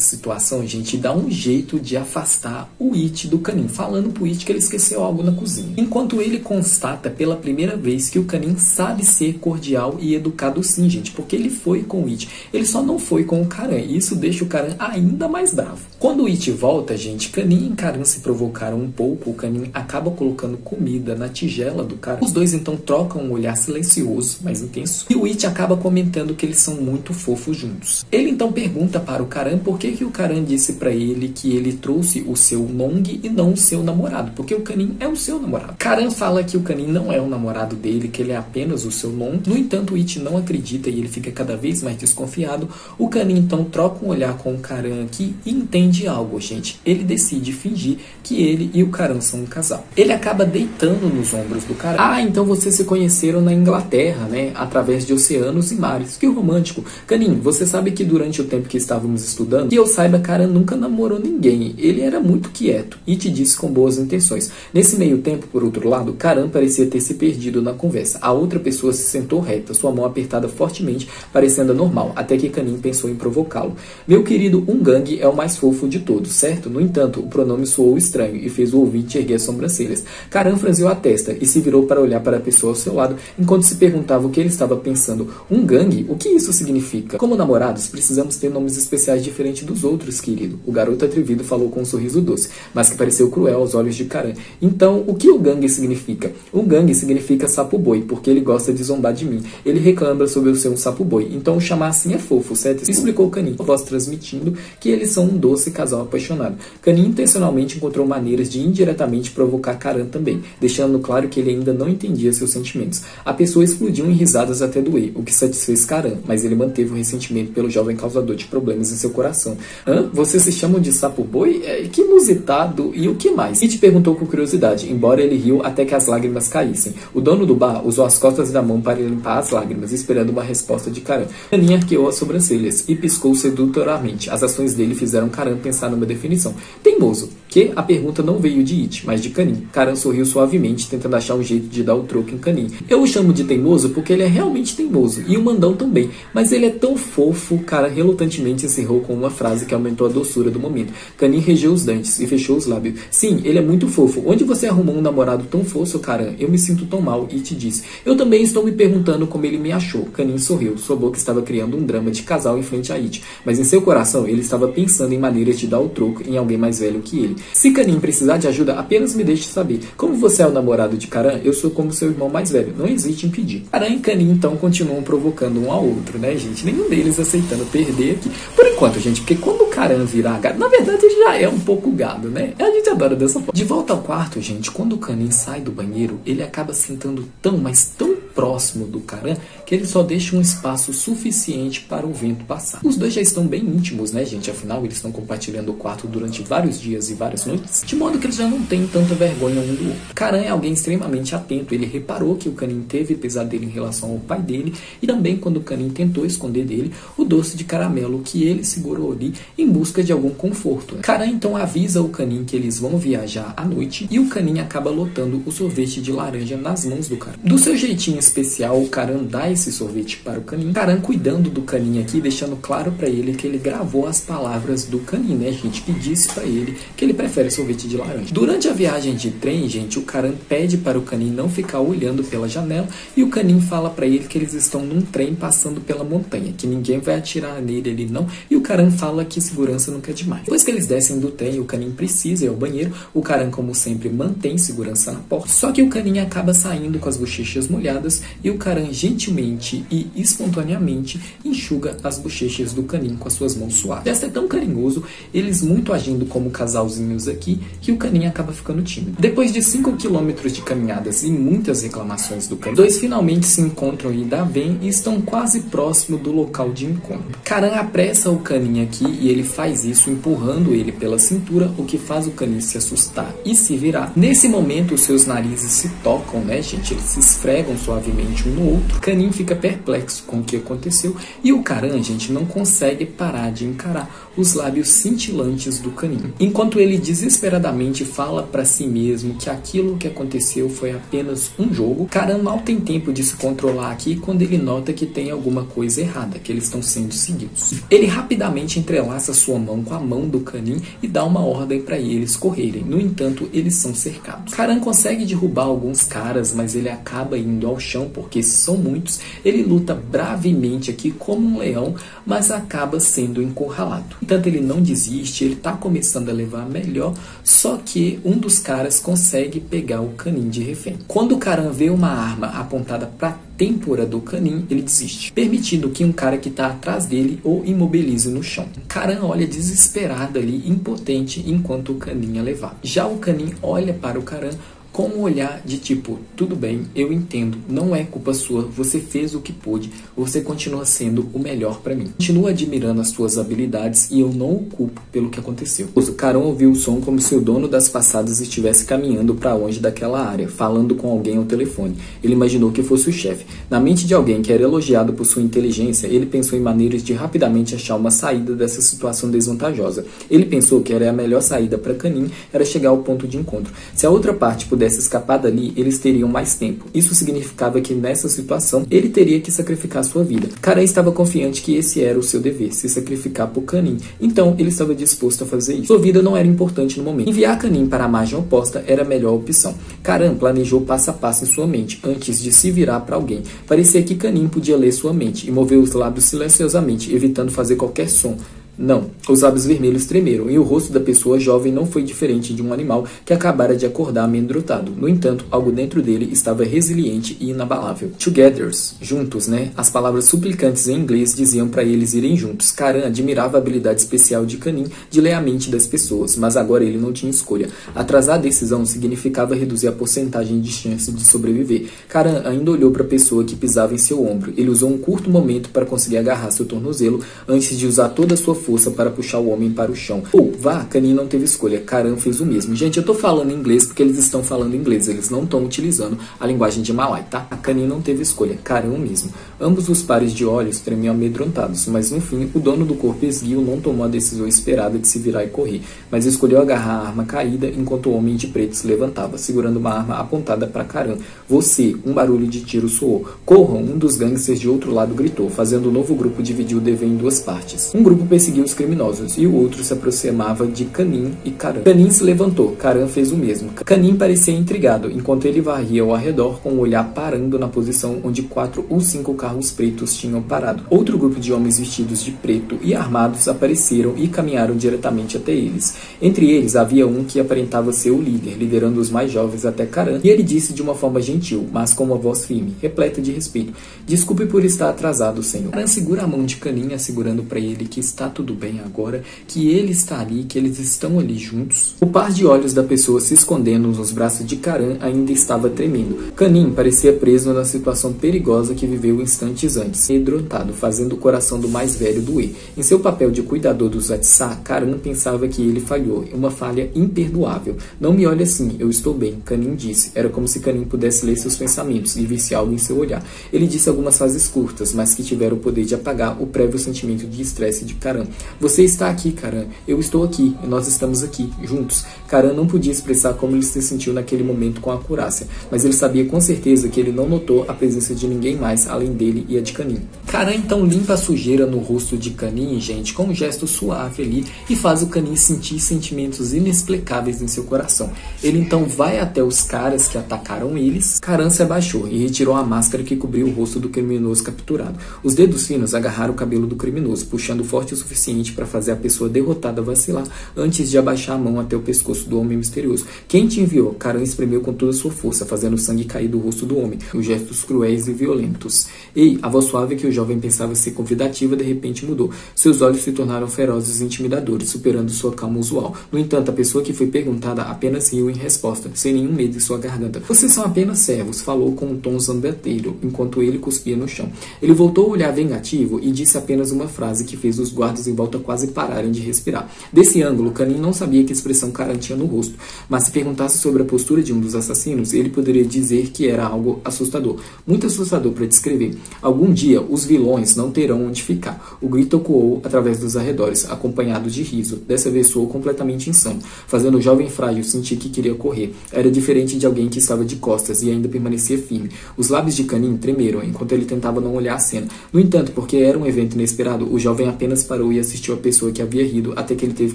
situação, gente, e dá um jeito de afastar o Ichi do Kanin, falando pro Ichi que ele esqueceu algo na cozinha. Enquanto ele constata pela primeira vez que o Kanin sabe ser cordial e educado sim, gente, porque ele foi com o Ichi. Ele só não foi com o Karan, e isso deixa o Karan ainda mais bravo. Quando o Ichi volta, gente, Kanin e Karan se provocaram um pouco. O Kanin acaba colocando comida na tigela do Karan. Os dois então trocam um olhar silencioso, mas intenso, e o Ichi acaba comentando que eles são muito fofos juntos. Ele então pergunta para o Karan por que o Karan disse para ele que ele trouxe o seu Long e não o seu namorado, porque o Kanin é o seu namorado. Karan fala que o Kanin não é o namorado dele, que ele é apenas o seu Long. No entanto, o Ichi não acredita e ele fica cada vez mais desconfiado. O Kanin então troca um olhar com o Karan aqui e entende algo, gente. Ele decide fingir que ele e o Karan são um casal. Ele acaba deitando nos ombros do Karan. Ah, então vocês se conheceram na Inglaterra, né? Através de oceanos e mares. Que romântico. Kanin, você sabe que durante o tempo que estávamos estudando, que eu saiba, Karan nunca namorou ninguém. Ele era muito quieto e te disse com boas intenções. Nesse meio tempo, por outro lado, Karan parecia ter se perdido na conversa. A outra pessoa se sentou reta, sua mão apertada fortemente, parecendo normal, até que Kanin pensou em provocá-lo. Meu querido Ungang é o mais fofo de todos, certo? No entanto, o pronome soou estranho e fez o ouvinte erguer as sobrancelhas. Karan franziu a testa e se virou para olhar para a pessoa ao seu lado, enquanto se perguntava o que ele estava pensando. Ungang? O que isso significa? Como namorados, precisamos ter nomes especiais diferentes dos outros, querido. O garoto atrevido falou com um sorriso doce, mas que pareceu cruel aos olhos de Karan. Então, o que o Gang significa? O Gang significa sapo-boi, porque ele gosta de zombar de mim. Ele reclama sobre eu ser um sapo-boi, então chamar assim é fofo, certo? Explicou Kanin, a voz transmitindo que eles são um doce casal apaixonado. Kanin intencionalmente encontrou maneiras de indiretamente provocar Karan também, deixando claro que ele ainda não entendia seus sentimentos. A pessoa explodiu em risadas até doer, o que satisfez Karan, mas ele manteve o ressentimento pelo jovem causador de problemas em seu coração. Hã? Vocês se chamam de sapo-boi? Que inusitado! E o que mais? Ichi perguntou com curiosidade, embora ele riu até que as lágrimas caíssem. O dono do bar usou as costas da mão para limpar as lágrimas, esperando uma resposta de Karan. Kanin arqueou as sobrancelhas e piscou sedutoramente. As ações dele fizeram Karan pensar numa definição. Teimoso. Que a pergunta não veio de Ichi, mas de Kanin. Karan sorriu suavemente, tentando achar um jeito de dar o troco em Kanin. Eu o chamo de teimoso porque ele é realmente teimoso, e o mandão também. Mas ele é tão fofo. Karan relutantemente encerrou com uma frase que aumentou a doçura do momento. Kanin regeu os dentes e fechou os lábios. Sim, ele é muito fofo. Onde você arrumou um namorado tão fofo, Karan? Eu me sinto tão mal. Ichi disse. Eu também estou me perguntando como ele me achou. Kanin sorriu. Sua boca estava criando um drama de casal em frente a Ichi, mas em seu coração ele estava pensando em maneiras de dar o troco em alguém mais velho que ele. Se Kanin precisar de ajuda, apenas me deixe saber. Como você é o namorado de Karan, eu sou como seu irmão mais velho. Não hesite em pedir. Karan e Kanin então continuam provocando um ao outro, né, gente? Nenhum deles aceitando perder aqui. Por enquanto, gente, porque quando o Karan virar gado, na verdade ele já é um pouco gado, né? A gente adora dessa forma. De volta ao quarto, gente, quando o Kanin sai do banheiro, ele acaba sentando tão, mas tão próximo do Karan que ele só deixa um espaço suficiente para o vento passar. Os dois já estão bem íntimos, né, gente? Afinal, eles estão compartilhando o quarto durante vários dias e várias noites, de modo que eles já não têm tanta vergonha um do outro. Karan é alguém extremamente atento. Ele reparou que o Kanin teve pesadelo em relação ao pai dele, e também quando o Kanin tentou esconder dele o doce de caramelo que ele segurou ali em busca de algum conforto. Karan então avisa o Kanin que eles vão viajar à noite, e o Kanin acaba lotando o sorvete de laranja nas mãos do Karan. Do seu jeitinho especial, o Karan dá esse sorvete para o Kanin. Karan cuidando do Kanin aqui, deixando claro para ele que ele gravou as palavras do Kanin, né, gente, que disse para ele que ele prefere sorvete de laranja. Durante a viagem de trem, gente, o Karan pede para o Kanin não ficar olhando pela janela e o Kanin fala para ele que eles estão num trem passando pela montanha, que ninguém vai atirar nele ali não, e o Karan fala que segurança nunca é demais. Depois que eles descem do trem, o Kanin precisa ir ao banheiro, o Karan, como sempre, mantém segurança na porta, só que o Kanin acaba saindo com as bochechas molhadas e o Karan gentilmente e espontaneamente enxuga as bochechas do Kanin com as suas mãos suaves. Esta é tão carinhoso, eles muito agindo como casalzinhos aqui, que o Kanin acaba ficando tímido. Depois de 5 km de caminhadas e muitas reclamações do Kanin, dois finalmente se encontram em Daven e estão quase próximo do local de encontro. Karan apressa o Kanin aqui e ele faz isso empurrando ele pela cintura, o que faz o Kanin se assustar e se virar. Nesse momento, os seus narizes se tocam, né, gente? Eles se esfregam suavemente um no outro. Kanin fica perplexo com o que aconteceu e o Karan, gente, não consegue parar de encarar os lábios cintilantes do Kanin. Enquanto ele desesperadamente fala para si mesmo que aquilo que aconteceu foi apenas um jogo, Karan mal tem tempo de se controlar aqui quando ele nota que tem alguma coisa errada, que eles estão sendo seguidos. Ele rapidamente entrelaça sua mão com a mão do Kanin e dá uma ordem para eles correrem. No entanto, eles são cercados. Karan consegue derrubar alguns caras, mas ele acaba indo ao chão porque são muitos. Ele luta bravemente aqui como um leão, mas acaba sendo encurralado. No entanto, ele não desiste, ele está começando a levar melhor, só que um dos caras consegue pegar o Kanin de refém. Quando o Karan vê uma arma apontada para têmpora do Kanin, ele desiste, permitindo que um cara que está atrás dele o imobilize no chão. Karan olha desesperado ali, impotente, enquanto o Kanin é levado. Já o Kanin olha para o Karan com um olhar de tipo, tudo bem, eu entendo, não é culpa sua, você fez o que pôde, você continua sendo o melhor pra mim. Continua admirando as suas habilidades e eu não o culpo pelo que aconteceu. O Karan ouviu o som como se o dono das passadas estivesse caminhando para longe daquela área, falando com alguém ao telefone. Ele imaginou que fosse o chefe. Na mente de alguém que era elogiado por sua inteligência, ele pensou em maneiras de rapidamente achar uma saída dessa situação desvantajosa. Ele pensou que era a melhor saída para Kanin era chegar ao ponto de encontro. Se a outra parte pudesse escapar dali, eles teriam mais tempo. Isso significava que nessa situação ele teria que sacrificar sua vida. Karan estava confiante que esse era o seu dever, se sacrificar por Kanin. Então ele estava disposto a fazer isso. Sua vida não era importante no momento. Enviar Kanin para a margem oposta era a melhor opção. Karan planejou passo a passo em sua mente antes de se virar para alguém. Parecia que Kanin podia ler sua mente e moveu os lábios silenciosamente, evitando fazer qualquer som. Não, os lábios vermelhos tremeram e o rosto da pessoa jovem não foi diferente de um animal que acabara de acordar amedrontado. No entanto, algo dentro dele estava resiliente e inabalável. Togethers, juntos, né? As palavras suplicantes em inglês diziam para eles irem juntos. Karan admirava a habilidade especial de Kanin de ler a mente das pessoas, mas agora ele não tinha escolha. Atrasar a decisão significava reduzir a porcentagem de chance de sobreviver. Karan ainda olhou para a pessoa que pisava em seu ombro. Ele usou um curto momento para conseguir agarrar seu tornozelo antes de usar toda a sua força para puxar o homem para o chão. Vá, Kanin não teve escolha. Karan fez o mesmo. Gente, eu tô falando inglês porque eles estão falando inglês. Eles não estão utilizando a linguagem de Malay, tá? A Kanin não teve escolha. Karan mesmo. Ambos os pares de olhos tremiam amedrontados, mas no fim, o dono do corpo esguio não tomou a decisão esperada de se virar e correr, mas escolheu agarrar a arma caída enquanto o homem de preto se levantava, segurando uma arma apontada para Karan. Você, um barulho de tiro soou. Corram, um dos gangsters de outro lado gritou, fazendo o novo grupo dividir o dever em duas partes. Um grupo perseguiu os criminosos e o outro se aproximava de Kanin e Karan. Kanin se levantou, Karan fez o mesmo. Kanin parecia intrigado, enquanto ele varria ao redor com o olhar parando na posição onde 4 ou 5 carros pretos tinham parado. Outro grupo de homens vestidos de preto e armados apareceram e caminharam diretamente até eles. Entre eles havia um que aparentava ser o líder, liderando os mais jovens até Karan, e ele disse de uma forma gentil, mas com uma voz firme, repleta de respeito: desculpe por estar atrasado, senhor. Karan segura a mão de Kanin, assegurando para ele que está tudo bem agora, que ele está ali, que eles estão ali juntos. O par de olhos da pessoa se escondendo nos braços de Karan ainda estava tremendo. Kanin parecia preso na situação perigosa que viveu instantaneamente instantes antes, amedrontado, fazendo o coração do mais velho doer. Em seu papel de cuidador dos Atsá, Karan pensava que ele falhou, uma falha imperdoável. Não me olhe assim, eu estou bem, Kanin disse. Era como se Kanin pudesse ler seus pensamentos e visse algo em seu olhar. Ele disse algumas frases curtas, mas que tiveram o poder de apagar o prévio sentimento de estresse de Karan. Você está aqui, Karan. Eu estou aqui, e nós estamos aqui, juntos. Karan não podia expressar como ele se sentiu naquele momento com a acurácia, mas ele sabia com certeza que ele não notou a presença de ninguém mais além dele e a de Kanin. Karan então limpa a sujeira no rosto de Kanin, gente, com um gesto suave ali, e faz o Kanin sentir sentimentos inexplicáveis em seu coração. Ele então vai até os caras que atacaram eles. Karan se abaixou e retirou a máscara que cobriu o rosto do criminoso capturado. Os dedos finos agarraram o cabelo do criminoso, puxando forte o suficiente para fazer a pessoa derrotada vacilar antes de abaixar a mão até o pescoço do homem misterioso. Quem te enviou? Karan espremeu com toda a sua força, fazendo o sangue cair do rosto do homem, os gestos cruéis e violentos. Ei, a voz suave que o jovem pensava ser convidativa de repente mudou. Seus olhos se tornaram ferozes e intimidadores, superando sua calma usual. No entanto, a pessoa que foi perguntada apenas riu em resposta, sem nenhum medo em sua garganta. Vocês são apenas servos, falou com um tom zombeteiro, enquanto ele cuspia no chão. Ele voltou a olhar vingativo e disse apenas uma frase que fez os guardas em volta quase pararem de respirar. Desse ângulo, Kanin não sabia que expressão Karan tinha no rosto, mas se perguntasse sobre a postura de um dos assassinos, ele poderia dizer que era algo assustador. Muito assustador para descrever. Algum dia, os vilões não terão onde ficar. O grito ecoou através dos arredores, acompanhado de riso. Dessa vez soou completamente insano, fazendo o jovem frágil sentir que queria correr. Era diferente de alguém que estava de costas e ainda permanecia firme. Os lábios de Kanin tremeram enquanto ele tentava não olhar a cena. No entanto, porque era um evento inesperado, o jovem apenas parou e assistiu a pessoa que havia rido até que ele teve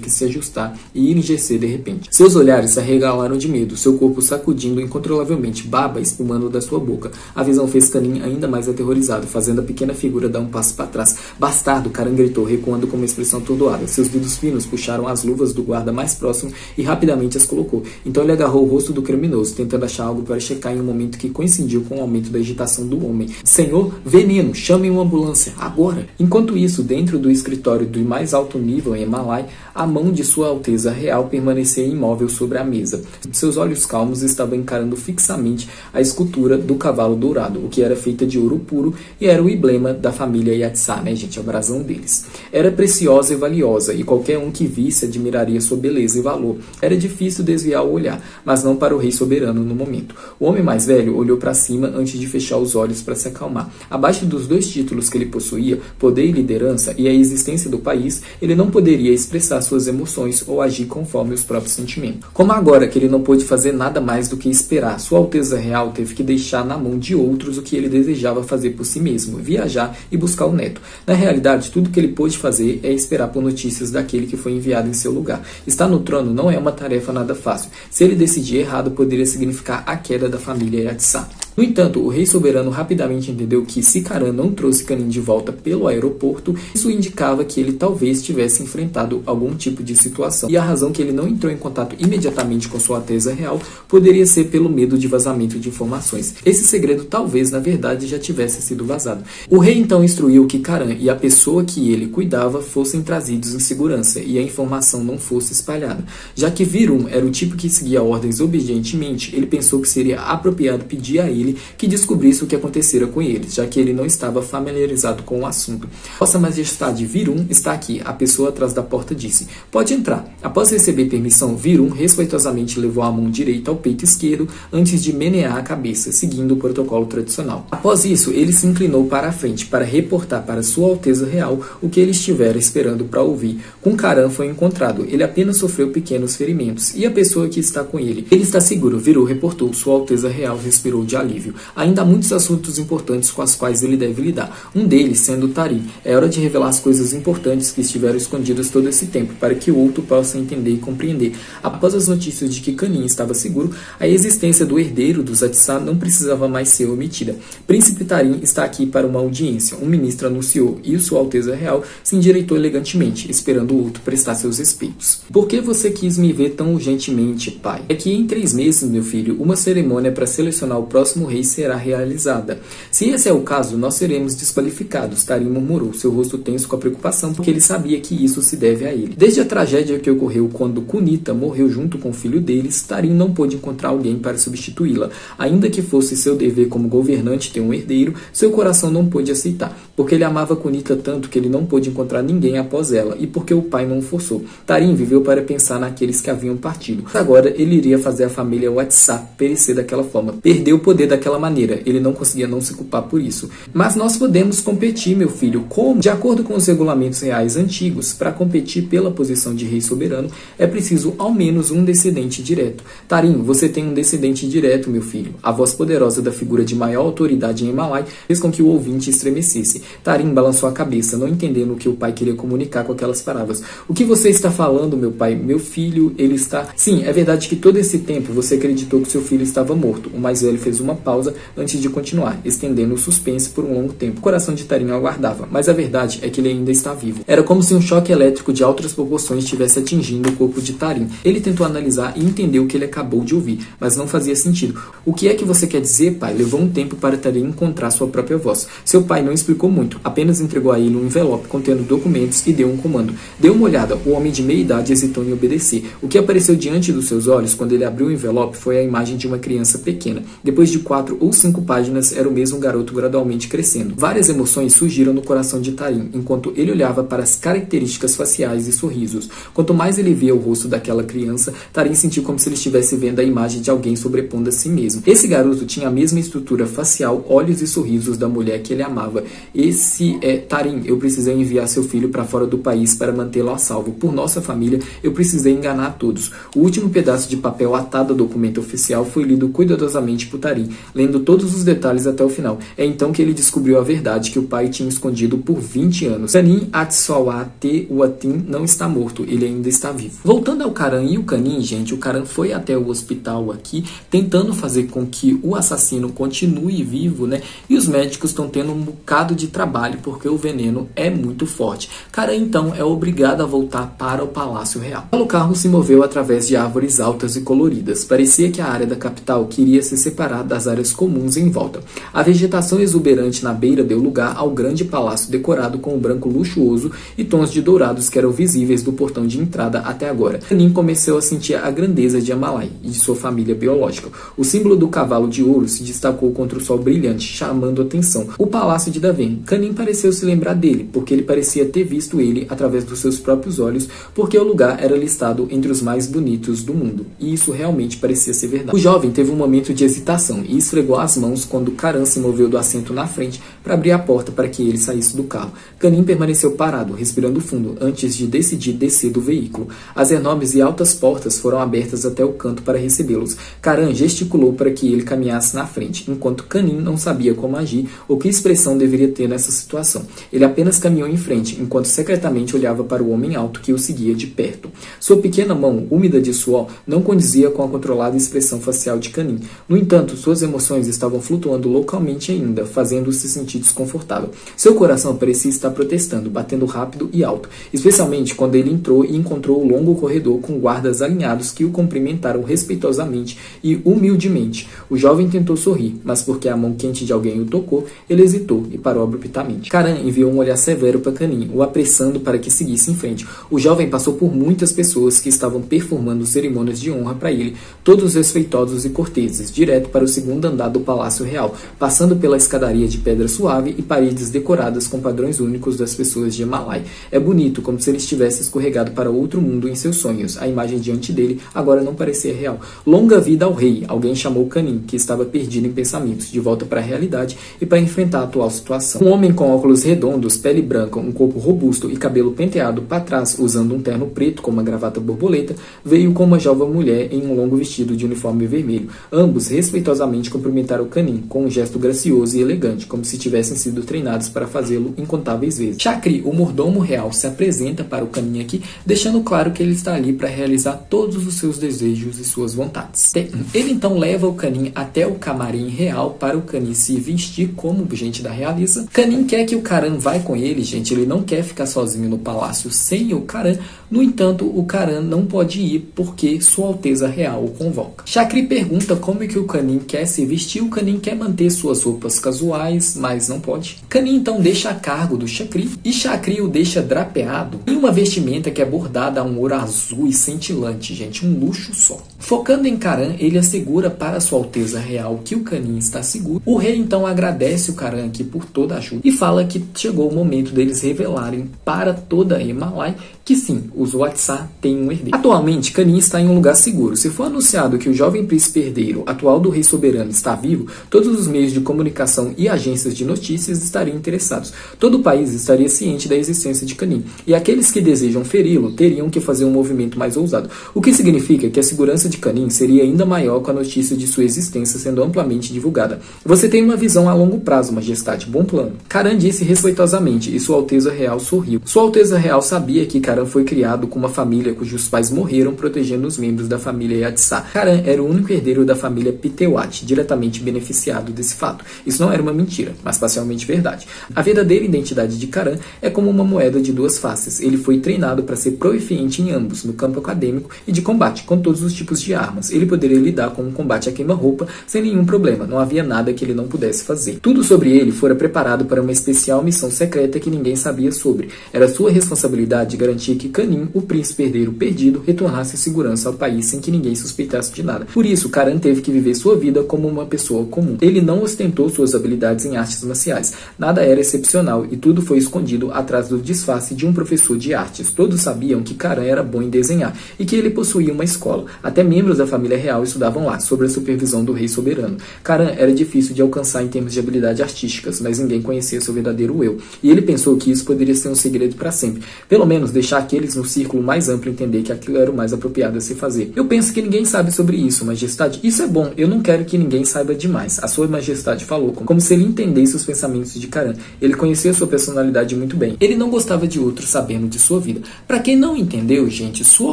que se ajustar e enrijecer de repente. Seus olhares se arregalaram de medo, seu corpo sacudindo incontrolavelmente, baba espumando da sua boca. A visão fez Kanin ainda mais aterrorizado, fazendo a pequena figura dar um passo para trás. Bastardo, Karan gritou, recuando com uma expressão atordoada. Seus dedos finos puxaram as luvas do guarda mais próximo e rapidamente as colocou. Então ele agarrou o rosto do criminoso, tentando achar algo para checar em um momento que coincidiu com o aumento da agitação do homem. Senhor, veneno, chamem uma ambulância, agora! Enquanto isso, dentro do escritório do mais alto nível em Malai, a mão de Sua Alteza Real permanecia imóvel sobre a mesa. Seus olhos calmos estavam encarando fixamente a escultura do cavalo dourado, o que era feita de ouro puro e era o emblema da família Yatsá, né, gente? A brasão deles. Era preciosa e valiosa, e qualquer um que visse admiraria sua beleza e valor. Era difícil desviar o olhar, mas não para o rei soberano no momento. O homem mais velho olhou para cima antes de fechar os olhos para se acalmar. Abaixo dos dois títulos que ele possuía, poder e liderança, e a existência do país, ele não poderia expressar suas emoções ou agir conforme os próprios sentimentos. Como agora que ele não pôde fazer nada mais do que esperar, Sua Alteza Real teve que deixar na mão de outros o que ele desejava fazer por si mesmo, viajar e buscar o neto. Na realidade, tudo que ele pôde fazer é esperar por notícias daquele que foi enviado em seu lugar. Estar no trono não é uma tarefa nada fácil. Se ele decidir errado, poderia significar a queda da família Yatsá. No entanto, o rei soberano rapidamente entendeu que se Karan não trouxe Kanin de volta pelo aeroporto, isso indicava que ele talvez tivesse enfrentado algum tipo de situação. E a razão que ele não entrou em contato imediatamente com Sua Alteza Real poderia ser pelo medo de vazamento de informações. Esse segredo talvez, na verdade, já tivesse sido vazado. O rei então instruiu que Karan e a pessoa que ele cuidava fossem trazidos em segurança e a informação não fosse espalhada. Já que Virum era o tipo que seguia ordens obedientemente, ele pensou que seria apropriado pedir a ele que descobrisse o que acontecera com eles, já que ele não estava familiarizado com o assunto. Vossa Majestade, Virum está aqui, a pessoa atrás da porta disse. Pode entrar. Após receber permissão, Virum respeitosamente levou a mão direita ao peito esquerdo antes de menear a cabeça, seguindo o protocolo tradicional. Após isso, ele se inclinou para a frente para reportar para Sua Alteza Real o que ele estivera esperando para ouvir. Com Karan foi encontrado. Ele apenas sofreu pequenos ferimentos. E a pessoa que está com ele? Ele está seguro, Virum reportou. Sua Alteza Real respirou de alívio. Ainda há muitos assuntos importantes com os quais ele deve lidar. Um deles sendo Tari. É hora de revelar as coisas importantes que estiveram escondidas todo esse tempo, para que o outro possa entender e compreender. Após as notícias de que Kanin estava seguro, a existência do herdeiro dos Atsá não precisava mais ser omitida. Príncipe Tarim está aqui para uma audiência. Um ministro anunciou, e Sua Alteza Real se endireitou elegantemente, esperando o outro prestar seus respeitos. Por que você quis me ver tão urgentemente, pai? É que em 3 meses, meu filho, uma cerimônia para selecionar o próximo próximo rei será realizada. Se esse é o caso, nós seremos desqualificados, Tarim murmurou, seu rosto tenso com a preocupação, porque ele sabia que isso se deve a ele. Desde a tragédia que ocorreu quando Kunita morreu junto com o filho deles, Tarim não pôde encontrar alguém para substituí-la. Ainda que fosse seu dever como governante ter um herdeiro, seu coração não pôde aceitar, porque ele amava Kunita tanto que ele não pôde encontrar ninguém após ela, e porque o pai não o forçou. Tarim viveu para pensar naqueles que haviam partido. Agora ele iria fazer a família WhatsApp perecer daquela forma. Perdeu o poder daquela maneira. Ele não conseguia não se culpar por isso. Mas nós podemos competir, meu filho. Como? De acordo com os regulamentos reais antigos, para competir pela posição de rei soberano, é preciso ao menos um descendente direto. Tarim, você tem um descendente direto, meu filho. A voz poderosa da figura de maior autoridade em Malai fez com que o ouvinte estremecesse. Tarim balançou a cabeça, não entendendo o que o pai queria comunicar com aquelas palavras. O que você está falando, meu pai? Meu filho, ele está... Sim, é verdade que todo esse tempo você acreditou que seu filho estava morto. O mais velho fez uma pausa antes de continuar, estendendo o suspense por um longo tempo. O coração de Tarim aguardava, mas a verdade é que ele ainda está vivo. Era como se um choque elétrico de altas proporções estivesse atingindo o corpo de Tarim. Ele tentou analisar e entender o que ele acabou de ouvir, mas não fazia sentido. O que é que você quer dizer, pai? Levou um tempo para Tarim encontrar sua própria voz. Seu pai não explicou muito, apenas entregou a ele um envelope contendo documentos e deu um comando. Dê uma olhada, o homem de meia idade hesitou em obedecer. O que apareceu diante dos seus olhos quando ele abriu o envelope foi a imagem de uma criança pequena. Depois de 4 ou 5 páginas, era o mesmo garoto gradualmente crescendo. Várias emoções surgiram no coração de Tarim, enquanto ele olhava para as características faciais e sorrisos. Quanto mais ele via o rosto daquela criança, Tarim sentiu como se ele estivesse vendo a imagem de alguém sobrepondo a si mesmo. Esse garoto tinha a mesma estrutura facial, olhos e sorrisos da mulher que ele amava. Esse é Tarim, eu precisei enviar seu filho para fora do país para mantê-lo a salvo. Por nossa família, eu precisei enganar todos. O último pedaço de papel atado ao documento oficial foi lido cuidadosamente por Tarim, lendo todos os detalhes até o final. É então que ele descobriu a verdade que o pai tinha escondido por 20 anos. Canin Atsawate Uatin não está morto, ele ainda está vivo. Voltando ao Karan e o Canin, gente, o Karan foi até o hospital aqui, tentando fazer com que o assassino continue vivo, né? E os médicos estão tendo um bocado de trabalho, porque o veneno é muito forte. Karan, então, é obrigado a voltar para o Palácio Real. O carro se moveu através de árvores altas e coloridas. Parecia que a área da capital queria se separar das áreas comuns em volta. A vegetação exuberante na beira deu lugar ao grande palácio decorado com o branco luxuoso e tons de dourados que eram visíveis do portão de entrada até agora. Canin começou a sentir a grandeza de Amalai e de sua família biológica. O símbolo do cavalo de ouro se destacou contra o sol brilhante, chamando atenção. O palácio de Daven. Canin pareceu se lembrar dele, porque ele parecia ter visto ele através dos seus próprios olhos, porque o lugar era listado entre os mais bonitos do mundo. E isso realmente parecia ser verdade. O jovem teve um momento de hesitação e esfregou as mãos quando Karan se moveu do assento na frente para abrir a porta para que ele saísse do carro. Canin permaneceu parado, respirando fundo, antes de decidir descer do veículo. As enormes e altas portas foram abertas até o canto para recebê-los. Karan gesticulou para que ele caminhasse na frente, enquanto Canin não sabia como agir ou que expressão deveria ter nessa situação. Ele apenas caminhou em frente, enquanto secretamente olhava para o homem alto que o seguia de perto. Sua pequena mão, úmida de suor, não condizia com a controlada expressão facial de Canin. No entanto, suas emoções estavam flutuando localmente ainda, fazendo-o se sentir desconfortável. Seu coração parecia estar protestando, batendo rápido e alto, especialmente quando ele entrou e encontrou o longo corredor com guardas alinhados que o cumprimentaram respeitosamente e humildemente. O jovem tentou sorrir, mas porque a mão quente de alguém o tocou, ele hesitou e parou abruptamente. Karan enviou um olhar severo para Canin, o apressando para que seguisse em frente. O jovem passou por muitas pessoas que estavam performando cerimônias de honra para ele, todos respeitosos e corteses, direto para o segundo andar do Palácio Real, passando pela escadaria de pedra suave e paredes decoradas com padrões únicos das pessoas de Malai. É bonito, como se ele estivesse escorregado para outro mundo em seus sonhos. A imagem diante dele agora não parecia real. Longa vida ao rei, alguém chamou Canin, que estava perdido em pensamentos, de volta para a realidade e para enfrentar a atual situação. Um homem com óculos redondos, pele branca, um corpo robusto e cabelo penteado para trás, usando um terno preto com uma gravata borboleta, veio com uma jovem mulher em um longo vestido de uniforme vermelho. Ambos respeitosamente cumprimentaram Canin com um gesto gracioso e elegante, como se tivessem sido treinados para fazê-lo incontáveis vezes. Chakri, o mordomo real, se apresenta para o Canin aqui, deixando claro que ele está ali para realizar todos os seus desejos e suas vontades. Ele então leva o Canin até o camarim real para o Canin se vestir como gente da realeza. Kanin quer que o Karan vá com ele, gente. Ele não quer ficar sozinho no palácio sem o Karan. No entanto, o Karan não pode ir porque Sua Alteza Real o convoca. Chakri pergunta como é que o Kanin quer se vestir. O Kanin quer manter suas roupas casuais, mas não pode. Kanin então deixa a cargo do Chakri e Chakri o deixa drapeado em uma vestimenta que é bordada a um ouro azul e cintilante, gente, um luxo só. Focando em Karan, ele assegura para Sua Alteza Real que o Kanin está seguro. O rei então agradece o Karan aqui por toda a ajuda e fala que chegou o momento deles revelarem para toda a Emalai que sim, os Watsa têm um herdeiro. Atualmente, Kanin está em um lugar seguro. Se for anunciado que o jovem príncipe herdeiro, atual do rei soberano, está vivo, todos os meios de comunicação e agências de notícias estariam interessados. Todo o país estaria ciente da existência de Kanin, e aqueles que desejam feri-lo teriam que fazer um movimento mais ousado, o que significa que a segurança de Kanin seria ainda maior com a notícia de sua existência sendo amplamente divulgada. Você tem uma visão a longo prazo, majestade, bom plano. Karan disse respeitosamente, e Sua Alteza Real sorriu. Sua Alteza Real sabia que Karan foi criado com uma família cujos pais morreram protegendo os membros da família Yatsá. Karan era o único herdeiro da família Pitewat, diretamente beneficiado desse fato. Isso não era uma mentira, mas parcialmente verdade. A verdadeira identidade de Karan é como uma moeda de duas faces. Ele foi treinado para ser proeficiente em ambos, no campo acadêmico e de combate, com todos os tipos de armas. Ele poderia lidar com um combate a queima-roupa sem nenhum problema, não havia nada que ele não pudesse fazer. Tudo sobre ele fora preparado para uma especial missão secreta que ninguém sabia sobre. Era sua responsabilidade garantir que Kanin, o príncipe herdeiro perdido, retornasse em segurança ao país sem que ninguém suspeitasse de nada. Por isso, Karan teve que viver sua vida como uma pessoa comum. Ele não ostentou suas habilidades em artes marciais. Nada era excepcional e tudo foi escondido atrás do disfarce de um professor de artes. Todos sabiam que Karan era bom em desenhar e que ele possuía uma escola. Até membros da família real estudavam lá, sob a supervisão do rei soberano. Karan era difícil de alcançar em termos de habilidades artísticas, mas ninguém conhecia seu verdadeiro eu. E ele pensou que isso poderia ser um segredo para sempre. Pelo menos deixar aqueles no círculo mais amplo entender que aquilo era o mais apropriado a se fazer. Eu penso que ninguém sabe sobre isso, majestade. Isso é bom, eu não quero que ninguém saiba demais. A sua majestade falou, como se ele entendesse os pensamentos de Karan. Ele conhecia sua personalidade muito bem. Ele não gostava de outros sabendo de sua vida. Para quem não entendeu, gente, Sua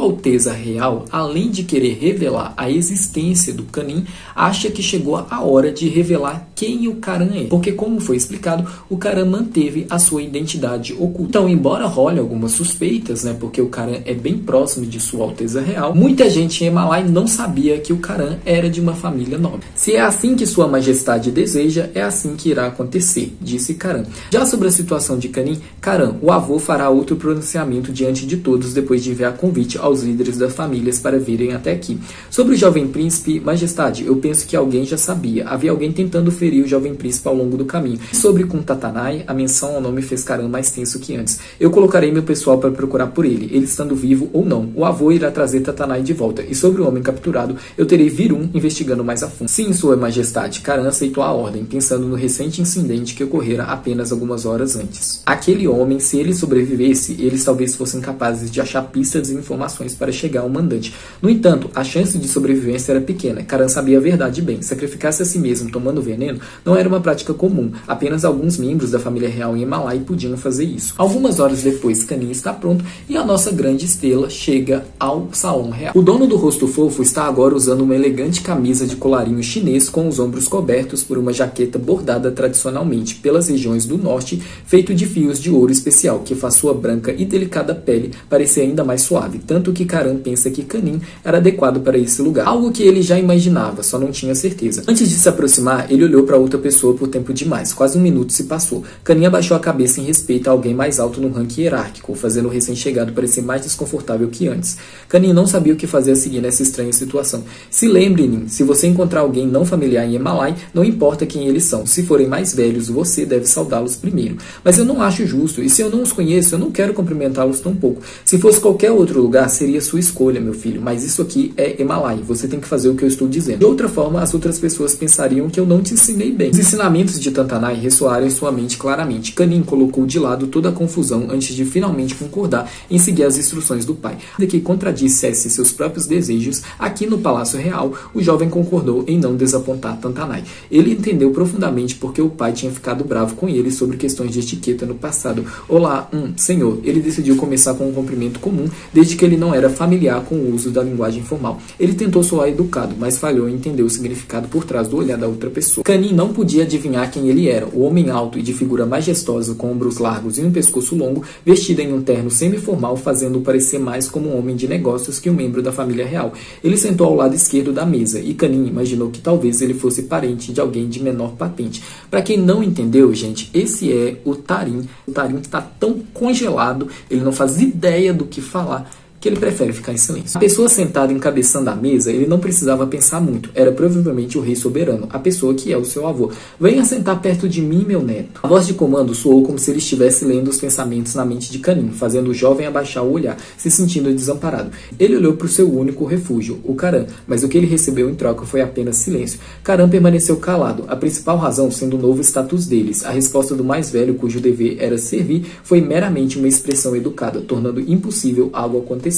Alteza Real, além de querer revelar a existência do Kanin, acha que chegou a hora de revelar quem o Karan é. Porque, como foi explicado, o Karan manteve a sua identidade oculta. Então, embora role algumas suspeitas, né, porque o Karan é bem próximo de Sua Alteza Real, muita gente em Emalai não sabia que o Karan era de uma família nobre. Se é assim que Sua Majestade deseja, é assim que irá acontecer, disse Karan. Já sobre a situação de Kanin, Karan, o avô, fará outro pronunciamento diante de todos depois de enviar convite aos líderes das famílias para virem até aqui. Sobre o jovem príncipe, majestade, eu penso que alguém já sabia. Havia alguém tentando ferir o jovem príncipe ao longo do caminho. Sobre Kuntatanai, a menção ao nome fez Karan mais tenso que antes. Eu colocarei meu pessoal para procurar por ele estando vivo ou não. O avô irá trazer Tatanai de volta. E sobre o homem capturado, eu terei Virun investigando mais a fundo. Sim, Sua Majestade, Karan aceitou a ordem, pensando no recente incidente que ocorrera apenas algumas horas antes. Aquele homem, se ele sobrevivesse, eles talvez fossem capazes de achar pistas e informações para chegar ao mandante. No entanto, a chance de sobrevivência era pequena. Karan sabia a verdade bem. Sacrificar-se a si mesmo tomando veneno não era uma prática comum. Apenas alguns membros da família real em Emalai podiam fazer isso. Algumas horas depois, Kanin está pronto e a nossa grande estrela chega ao salão real. O dono do rosto fofo está agora usando uma elegante camisa de colarinho chinês com os ombros cobertos por uma jaqueta bordada tradicionalmente pelas regiões do norte, feito de fios de ouro especial, que faz sua branca e delicada pele parecer ainda mais suave, tanto que Karan pensa que Kanin era adequado para esse lugar, algo que ele já imaginava, só não tinha certeza. Antes de se aproximar, ele olhou para outra pessoa por tempo demais, quase um minuto se passou. Kanin abaixou a cabeça em respeito a alguém mais alto no ranking hierárquico, fazendo o recém-chegado parecer mais desconfortável que antes. Kanin não sabia o que fazer a seguir nessa estranha situação. Se lembre, Nin, se você encontrar alguém não familiar em Emalai, não importa quem eles são. Se forem mais velhos, você deve saudá-los primeiro. Mas eu não acho justo, e se eu não os conheço, eu não quero cumprimentá-los tão pouco. Se fosse qualquer outro lugar, seria sua escolha, meu filho, mas isso aqui é Emalai, você tem que fazer o que eu estou dizendo. De outra forma, as outras pessoas pensariam que eu não te ensinei bem. Os ensinamentos de Tantanai ressoaram em sua mente claramente. Kanin colocou de lado toda a confusão antes de finalmente concordar hesitar em seguir as instruções do pai. De que contradissesse seus próprios desejos, aqui no Palácio Real, o jovem concordou em não desapontar Tantanai. Ele entendeu profundamente porque o pai tinha ficado bravo com ele sobre questões de etiqueta no passado. Olá, senhor. Ele decidiu começar com um cumprimento comum, desde que ele não era familiar com o uso da linguagem formal. Ele tentou soar educado, mas falhou em entender o significado por trás do olhar da outra pessoa. Kanin não podia adivinhar quem ele era. O homem alto e de figura majestosa, com ombros largos e um pescoço longo, vestido em um terno semi-formal, fazendo-o parecer mais como um homem de negócios que um membro da família real. Ele sentou ao lado esquerdo da mesa, e Kanin imaginou que talvez ele fosse parente de alguém de menor patente. Para quem não entendeu, gente, esse é o Tarim. O Tarim está tão congelado, ele não faz ideia do que falar, que ele prefere ficar em silêncio. A pessoa sentada encabeçando a mesa, ele não precisava pensar muito. Era provavelmente o rei soberano, a pessoa que é o seu avô. Venha sentar perto de mim, meu neto. A voz de comando soou como se ele estivesse lendo os pensamentos na mente de Kanin, fazendo o jovem abaixar o olhar, se sentindo desamparado. Ele olhou para o seu único refúgio, o Karan, mas o que ele recebeu em troca foi apenas silêncio. Karan permaneceu calado, a principal razão sendo o novo status deles. A resposta do mais velho, cujo dever era servir, foi meramente uma expressão educada, tornando impossível algo acontecer.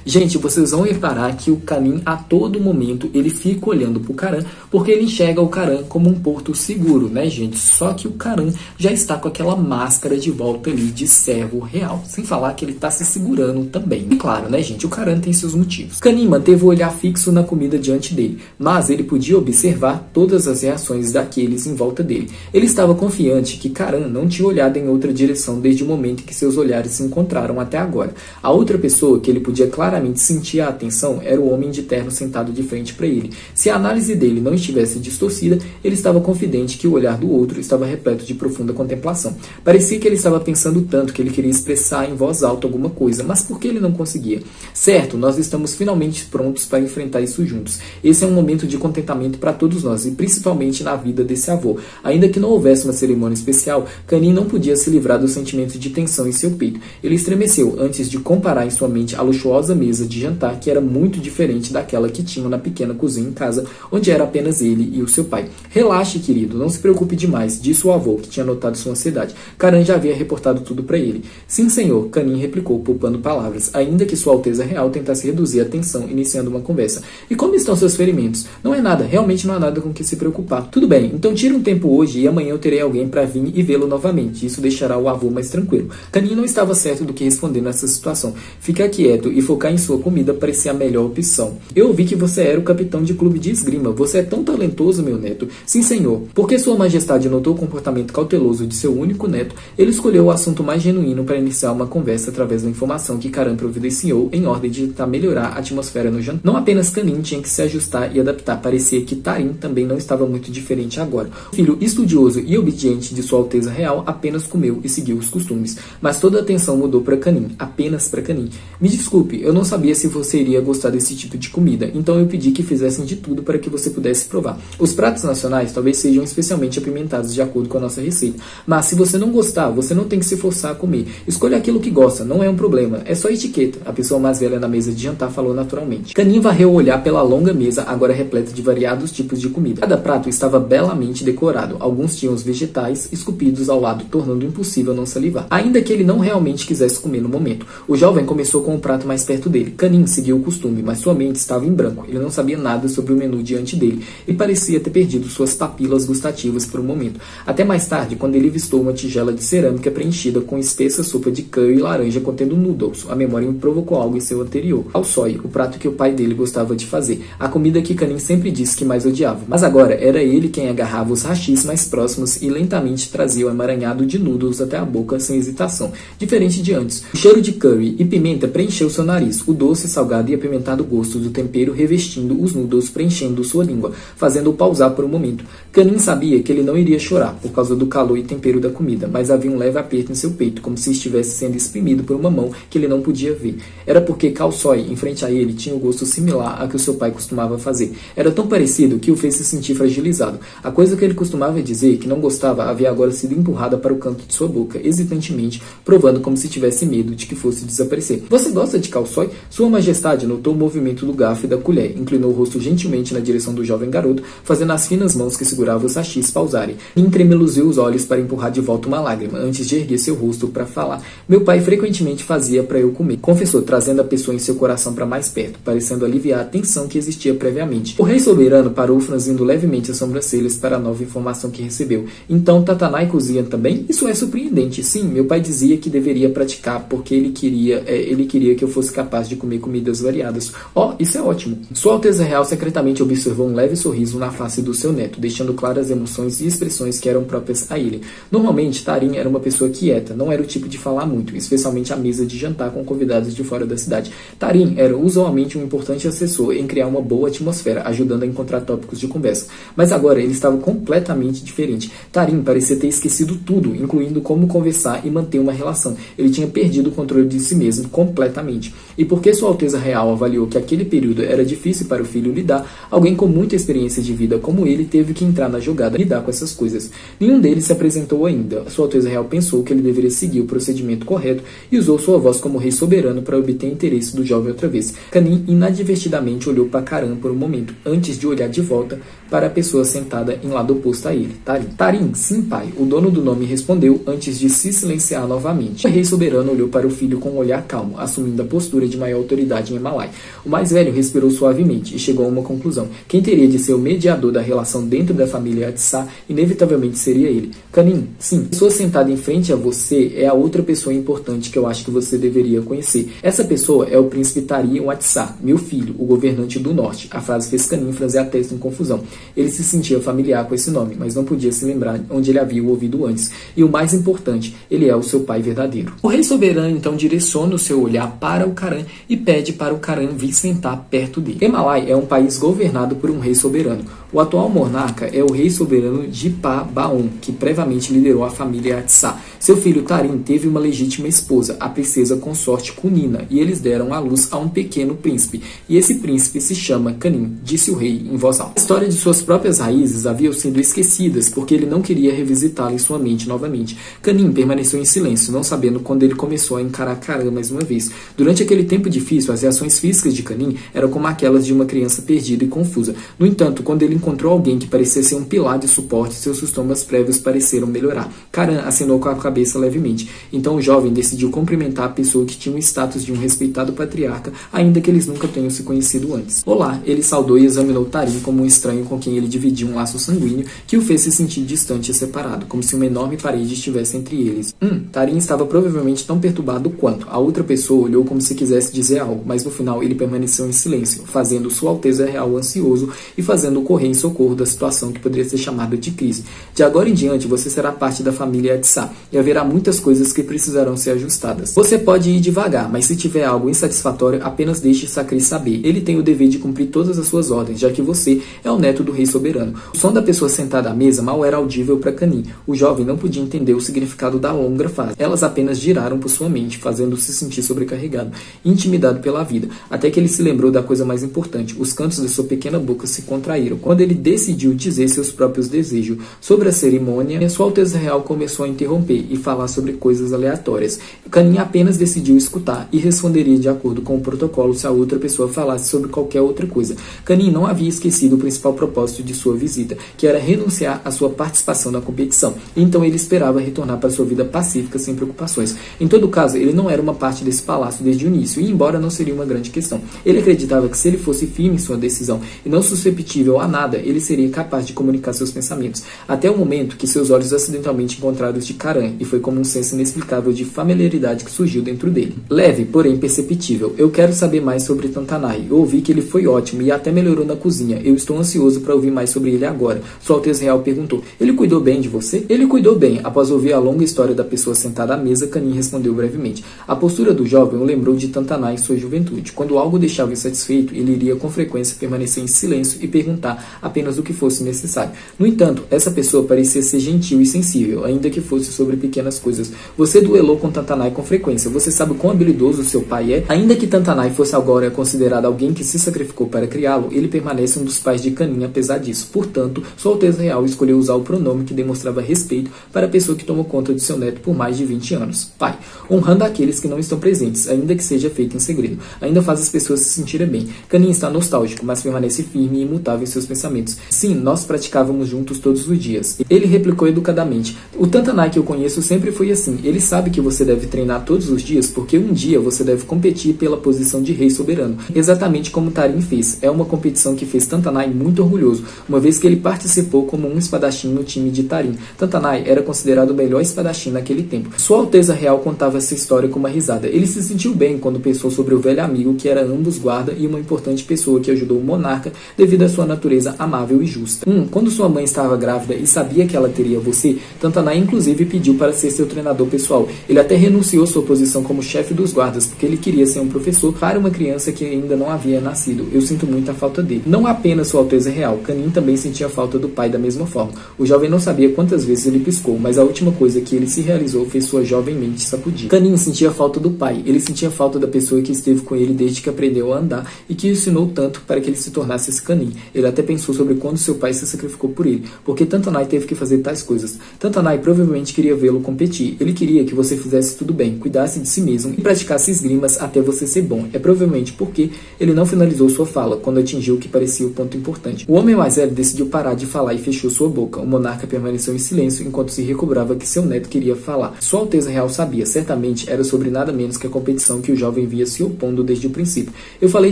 Gente, vocês vão reparar que o Kanin, a todo momento, ele fica olhando pro Karan, porque ele enxerga o Karan como um porto seguro, né, gente? Só que o Karan já está com aquela máscara de volta ali de servo real, sem falar que ele tá se segurando também. E claro, né, gente, o Karan tem seus motivos. Kanin manteve o olhar fixo na comida diante dele, mas ele podia observar todas as reações daqueles em volta dele. Ele estava confiante que Karan não tinha olhado em outra direção desde o momento que seus olhares se encontraram até agora. A outra pessoa que ele podia claramente sentir a atenção era o homem de terno sentado de frente para ele. Se a análise dele não estivesse distorcida, ele estava confidente que o olhar do outro estava repleto de profunda contemplação. Parecia que ele estava pensando tanto que ele queria expressar em voz alta alguma coisa, mas por que ele não conseguia? Certo, nós estamos finalmente prontos para enfrentar isso juntos. Esse é um momento de contentamento para todos nós, e principalmente na vida desse avô. Ainda que não houvesse uma cerimônia especial, Kanin não podia se livrar do sentimento de tensão em seu peito. Ele estremeceu antes de comparar em sua mente a luxuosa mesa de jantar, que era muito diferente daquela que tinham na pequena cozinha em casa, onde era apenas ele e o seu pai. Relaxe, querido, não se preocupe demais, disse o avô, que tinha notado sua ansiedade. Karan já havia reportado tudo para ele. Sim, senhor, Kanin replicou, poupando palavras, ainda que sua Alteza Real tentasse reduzir a tensão, iniciando uma conversa. E como estão seus ferimentos? Não é nada, realmente não há nada com que se preocupar. Tudo bem, então tire um tempo hoje e amanhã eu terei alguém para vir e vê-lo novamente. Isso deixará o avô mais tranquilo. Kanin não estava certo do que responder nessa situação. Ficar quieto e focar em sua comida parecia a melhor opção. Eu ouvi que você era o capitão de clube de esgrima. Você é tão talentoso, meu neto. Sim, senhor. Porque sua majestade notou o comportamento cauteloso de seu único neto, ele escolheu o assunto mais genuíno para iniciar uma conversa através da informação que Karan providenciou em ordem de tentar melhorar a atmosfera no jantar. Não apenas Kanin tinha que se ajustar e adaptar. Parecia que Tarim também não estava muito diferente agora. O filho estudioso e obediente de sua Alteza Real apenas comeu e seguiu os costumes. Mas toda a atenção mudou para Kanin. Apenas para Kanin. Me desculpe, eu não sabia se você iria gostar desse tipo de comida, então eu pedi que fizessem de tudo para que você pudesse provar. Os pratos nacionais talvez sejam especialmente apimentados de acordo com a nossa receita, mas se você não gostar, você não tem que se forçar a comer. Escolha aquilo que gosta, não é um problema, é só etiqueta. A pessoa mais velha na mesa de jantar falou naturalmente. Kanin varreu o olhar pela longa mesa, agora repleta de variados tipos de comida. Cada prato estava belamente decorado, alguns tinham os vegetais esculpidos ao lado, tornando impossível não salivar. Ainda que ele não realmente quisesse comer no momento. O jovem começou com o prato mais perto dele. Kanin seguiu o costume, mas sua mente estava em branco. Ele não sabia nada sobre o menu diante dele e parecia ter perdido suas papilas gustativas por um momento. Até mais tarde, quando ele avistou uma tigela de cerâmica preenchida com espessa sopa de curry e laranja contendo noodles, a memória provocou algo em seu anterior. Ao soy, o prato que o pai dele gostava de fazer. A comida que Kanin sempre disse que mais odiava. Mas agora era ele quem agarrava os hashis mais próximos e lentamente trazia o emaranhado de noodles até a boca sem hesitação. Diferente de antes. O cheiro de curry e pimenta preencheu seu nariz. O doce, salgado e apimentado gosto do tempero revestindo os noodles, preenchendo sua língua, fazendo-o pausar por um momento. Kanin sabia que ele não iria chorar por causa do calor e tempero da comida, mas havia um leve aperto em seu peito, como se estivesse sendo exprimido por uma mão que ele não podia ver. Era porque Khao Soi, em frente a ele, tinha um gosto similar a que o seu pai costumava fazer. Era tão parecido que o fez se sentir fragilizado. A coisa que ele costumava dizer, que não gostava, havia agora sido empurrada para o canto de sua boca, hesitantemente, provando como se tivesse medo de que fosse desaparecer. Você gosta Gosta de calçói? Sua Majestade notou o movimento do garfo e da colher, inclinou o rosto gentilmente na direção do jovem garoto, fazendo as finas mãos que seguravam os sachis pausarem. Entremeluziu os olhos para empurrar de volta uma lágrima, antes de erguer seu rosto para falar. Meu pai frequentemente fazia para eu comer, confessou, trazendo a pessoa em seu coração para mais perto, parecendo aliviar a tensão que existia previamente. O rei soberano parou, franzindo levemente as sobrancelhas para a nova informação que recebeu. Então, Tatanai cozinha também? Isso é surpreendente. Sim, meu pai dizia que deveria praticar, porque ele queria que eu fosse capaz de comer comidas variadas. Oh, isso é ótimo. Sua Alteza Real secretamente observou um leve sorriso na face do seu neto, deixando claras emoções e expressões que eram próprias a ele. Normalmente, Tarim era uma pessoa quieta, não era o tipo de falar muito, especialmente à mesa de jantar com convidados de fora da cidade. Tarim era usualmente um importante assessor em criar uma boa atmosfera, ajudando a encontrar tópicos de conversa. Mas agora ele estava completamente diferente. Tarim parecia ter esquecido tudo, incluindo como conversar e manter uma relação. Ele tinha perdido o controle de si mesmo completamente. E porque Sua Alteza Real avaliou que aquele período era difícil para o filho lidar, alguém com muita experiência de vida como ele teve que entrar na jogada e lidar com essas coisas. Nenhum deles se apresentou ainda. Sua Alteza Real pensou que ele deveria seguir o procedimento correto e usou sua voz como rei soberano para obter interesse do jovem outra vez. Kanin inadvertidamente olhou para Karan por um momento, antes de olhar de volta para a pessoa sentada em lado oposto a ele, Tarim. Tarim, sim, pai, o dono do nome respondeu antes de se silenciar novamente. O rei soberano olhou para o filho com um olhar calmo, assumindo a postura de maior autoridade em Malai. O mais velho respirou suavemente e chegou a uma conclusão. Quem teria de ser o mediador da relação dentro da família Atsá inevitavelmente seria ele. Kanin, sim, a pessoa sentada em frente a você é a outra pessoa importante que eu acho que você deveria conhecer. Essa pessoa é o príncipe Tarim Atsá, meu filho, o governante do norte. A frase fez Kanin franzir a testa em confusão. Ele se sentia familiar com esse nome, mas não podia se lembrar onde ele havia o ouvido antes. E o mais importante, ele é o seu pai verdadeiro. O rei soberano então direciona o seu olhar para o Karan e pede para o Karan vir sentar perto dele. Emalai é um país governado por um rei soberano. O atual monarca é o rei soberano Jipa Baon, que previamente liderou a família Atsá. Seu filho Tarim teve uma legítima esposa, a princesa consorte Kunina, e eles deram à luz a um pequeno príncipe. E esse príncipe se chama Kanin, disse o rei em voz alta. A história de suas próprias raízes haviam sido esquecidas, porque ele não queria revisitá-la em sua mente novamente. Kanin permaneceu em silêncio, não sabendo quando ele começou a encarar Karan mais uma vez. Durante aquele tempo difícil, as reações físicas de Kanin eram como aquelas de uma criança perdida e confusa. No entanto, quando ele encontrou alguém que parecia ser um pilar de suporte, seus sintomas prévios pareceram melhorar. Karan acenou com a cabeça levemente. Então o jovem decidiu cumprimentar a pessoa que tinha o status de um respeitado patriarca, ainda que eles nunca tenham se conhecido antes. Olá, ele saudou e examinou Tarim como um estranho com quem ele dividia um laço sanguíneo que o fez se sentir distante e separado, como se uma enorme parede estivesse entre eles. Tarim estava provavelmente tão perturbado quanto. A outra pessoa olhou como se quisesse dizer algo, mas no final ele permaneceu em silêncio, fazendo Sua Alteza Real ansioso e fazendo correr em socorro da situação que poderia ser chamada de crise. De agora em diante, você será parte da família Atsá, e haverá muitas coisas que precisarão ser ajustadas. Você pode ir devagar, mas se tiver algo insatisfatório, apenas deixe Sakri saber. Ele tem o dever de cumprir todas as suas ordens, já que você é o neto do rei soberano. O som da pessoa sentada à mesa mal era audível para Kanin. O jovem não podia entender o significado da longa frase. Elas apenas giraram por sua mente, fazendo-se sentir sobrecarregado, intimidado pela vida, até que ele se lembrou da coisa mais importante. Os cantos da sua pequena boca se contraíram, quando ele decidiu dizer seus próprios desejos. Sobre a cerimônia, Sua Alteza Real começou a interromper e falar sobre coisas aleatórias. Kanin apenas decidiu escutar e responderia de acordo com o protocolo se a outra pessoa falasse sobre qualquer outra coisa. Kanin não havia esquecido o principal propósito de sua visita, que era renunciar à sua participação na competição. Então ele esperava retornar para sua vida pacífica sem preocupações. Em todo caso, ele não era uma parte desse palácio desde o início, e embora não seria uma grande questão. Ele acreditava que se ele fosse firme em sua decisão e não susceptível a nada, ele seria capaz de comunicar seus pensamentos, até o momento que seus olhos acidentalmente encontraram os de Karan, e foi como um senso inexplicável de familiaridade que surgiu dentro dele. Leve, porém perceptível. Eu quero saber mais sobre Tantanai. Eu ouvi que ele foi ótimo e até melhorou na cozinha. Eu estou ansioso para ouvir mais sobre ele agora. Sua Alteza Real perguntou. Ele cuidou bem de você? Ele cuidou bem. Após ouvir a longa história da pessoa sentada à mesa, Kanin respondeu brevemente. A postura do jovem o lembrou de Tantanai em sua juventude. Quando algo o deixava insatisfeito, ele iria com frequência permanecer em silêncio e perguntar apenas o que fosse necessário. No entanto, essa pessoa parecia ser gentil e sensível, ainda que fosse sobre pequenas coisas. Você duelou com Tantanai com frequência. Você sabe quão habilidoso seu pai é? Ainda que Tantanai fosse agora considerado alguém que se sacrificou para criá-lo, ele permanece um dos pais de Kanin apesar disso. Portanto, Sua Alteza Real escolheu usar o pronome que demonstrava respeito para a pessoa que tomou conta de seu neto por mais de 20 anos. Pai, honrando aqueles que não estão presentes, ainda que seja feito em segredo. Ainda faz as pessoas se sentirem bem. Kanin está nostálgico, mas permanece firme e imutável em seus pensamentos. Sim, nós praticávamos juntos todos os dias. Ele replicou educadamente. O Tantanai que eu conheço sempre foi assim. Ele sabe que você deve treinar todos os dias porque um dia você deve competir pela posição de rei soberano. Exatamente como Tarim fez. É uma competição que fez Tantanai muito orgulhoso, uma vez que ele participou como um espadachim no time de Tarim. Tantanai era considerado o melhor espadachim naquele tempo. Sua Alteza Real contava essa história com uma risada. Ele se sentiu bem quando pensou sobre o velho amigo que era ambos guarda e uma importante pessoa que ajudou o monarca devido à sua natureza amável e justa. Quando sua mãe estava grávida e sabia que ela teria você, Tantanai inclusive pediu para ser seu treinador pessoal. Ele até renunciou sua posição como chefe dos guardas porque ele queria ser um professor para uma criança que ainda não havia nascido. Eu sinto muita falta dele. Não apenas Sua Alteza Real, Kanin também sentia falta do pai da mesma forma. O jovem não sabia quantas vezes ele piscou, mas a última coisa que ele se realizou fez sua jovem mente sacudir. Kanin sentia falta do pai. Ele sentia falta da pessoa que esteve com ele desde que aprendeu a andar e que o ensinou tanto para que ele se tornasse esse Kanin. Ele até pensou sobre quando seu pai se sacrificou por ele, porque Tantanai teve que fazer tais coisas. Tantanai provavelmente queria vê-lo competir. Ele queria que você fizesse tudo bem, cuidasse de si mesmo e praticasse esgrimas até você ser bom. É provavelmente porque ele não finalizou sua fala quando atingiu o que parecia o ponto importante. O homem mais velho decidiu parar de falar e fechou sua boca. O monarca permaneceu em silêncio enquanto se recobrava que seu neto queria falar. Sua Alteza Real sabia, certamente era sobre nada menos que a competição que o jovem via se opondo desde o princípio. Eu falei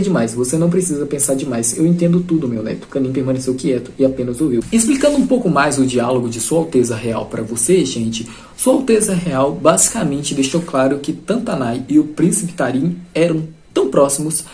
demais, você não precisa pensar demais. Eu entendo tudo, meu neto. Kanin permaneceu quieto e apenas ouviu. Explicando um pouco mais o diálogo de Sua Alteza Real para você, gente, Sua Alteza Real basicamente deixou claro que Tantanai e o príncipe Tarim eram tão próximos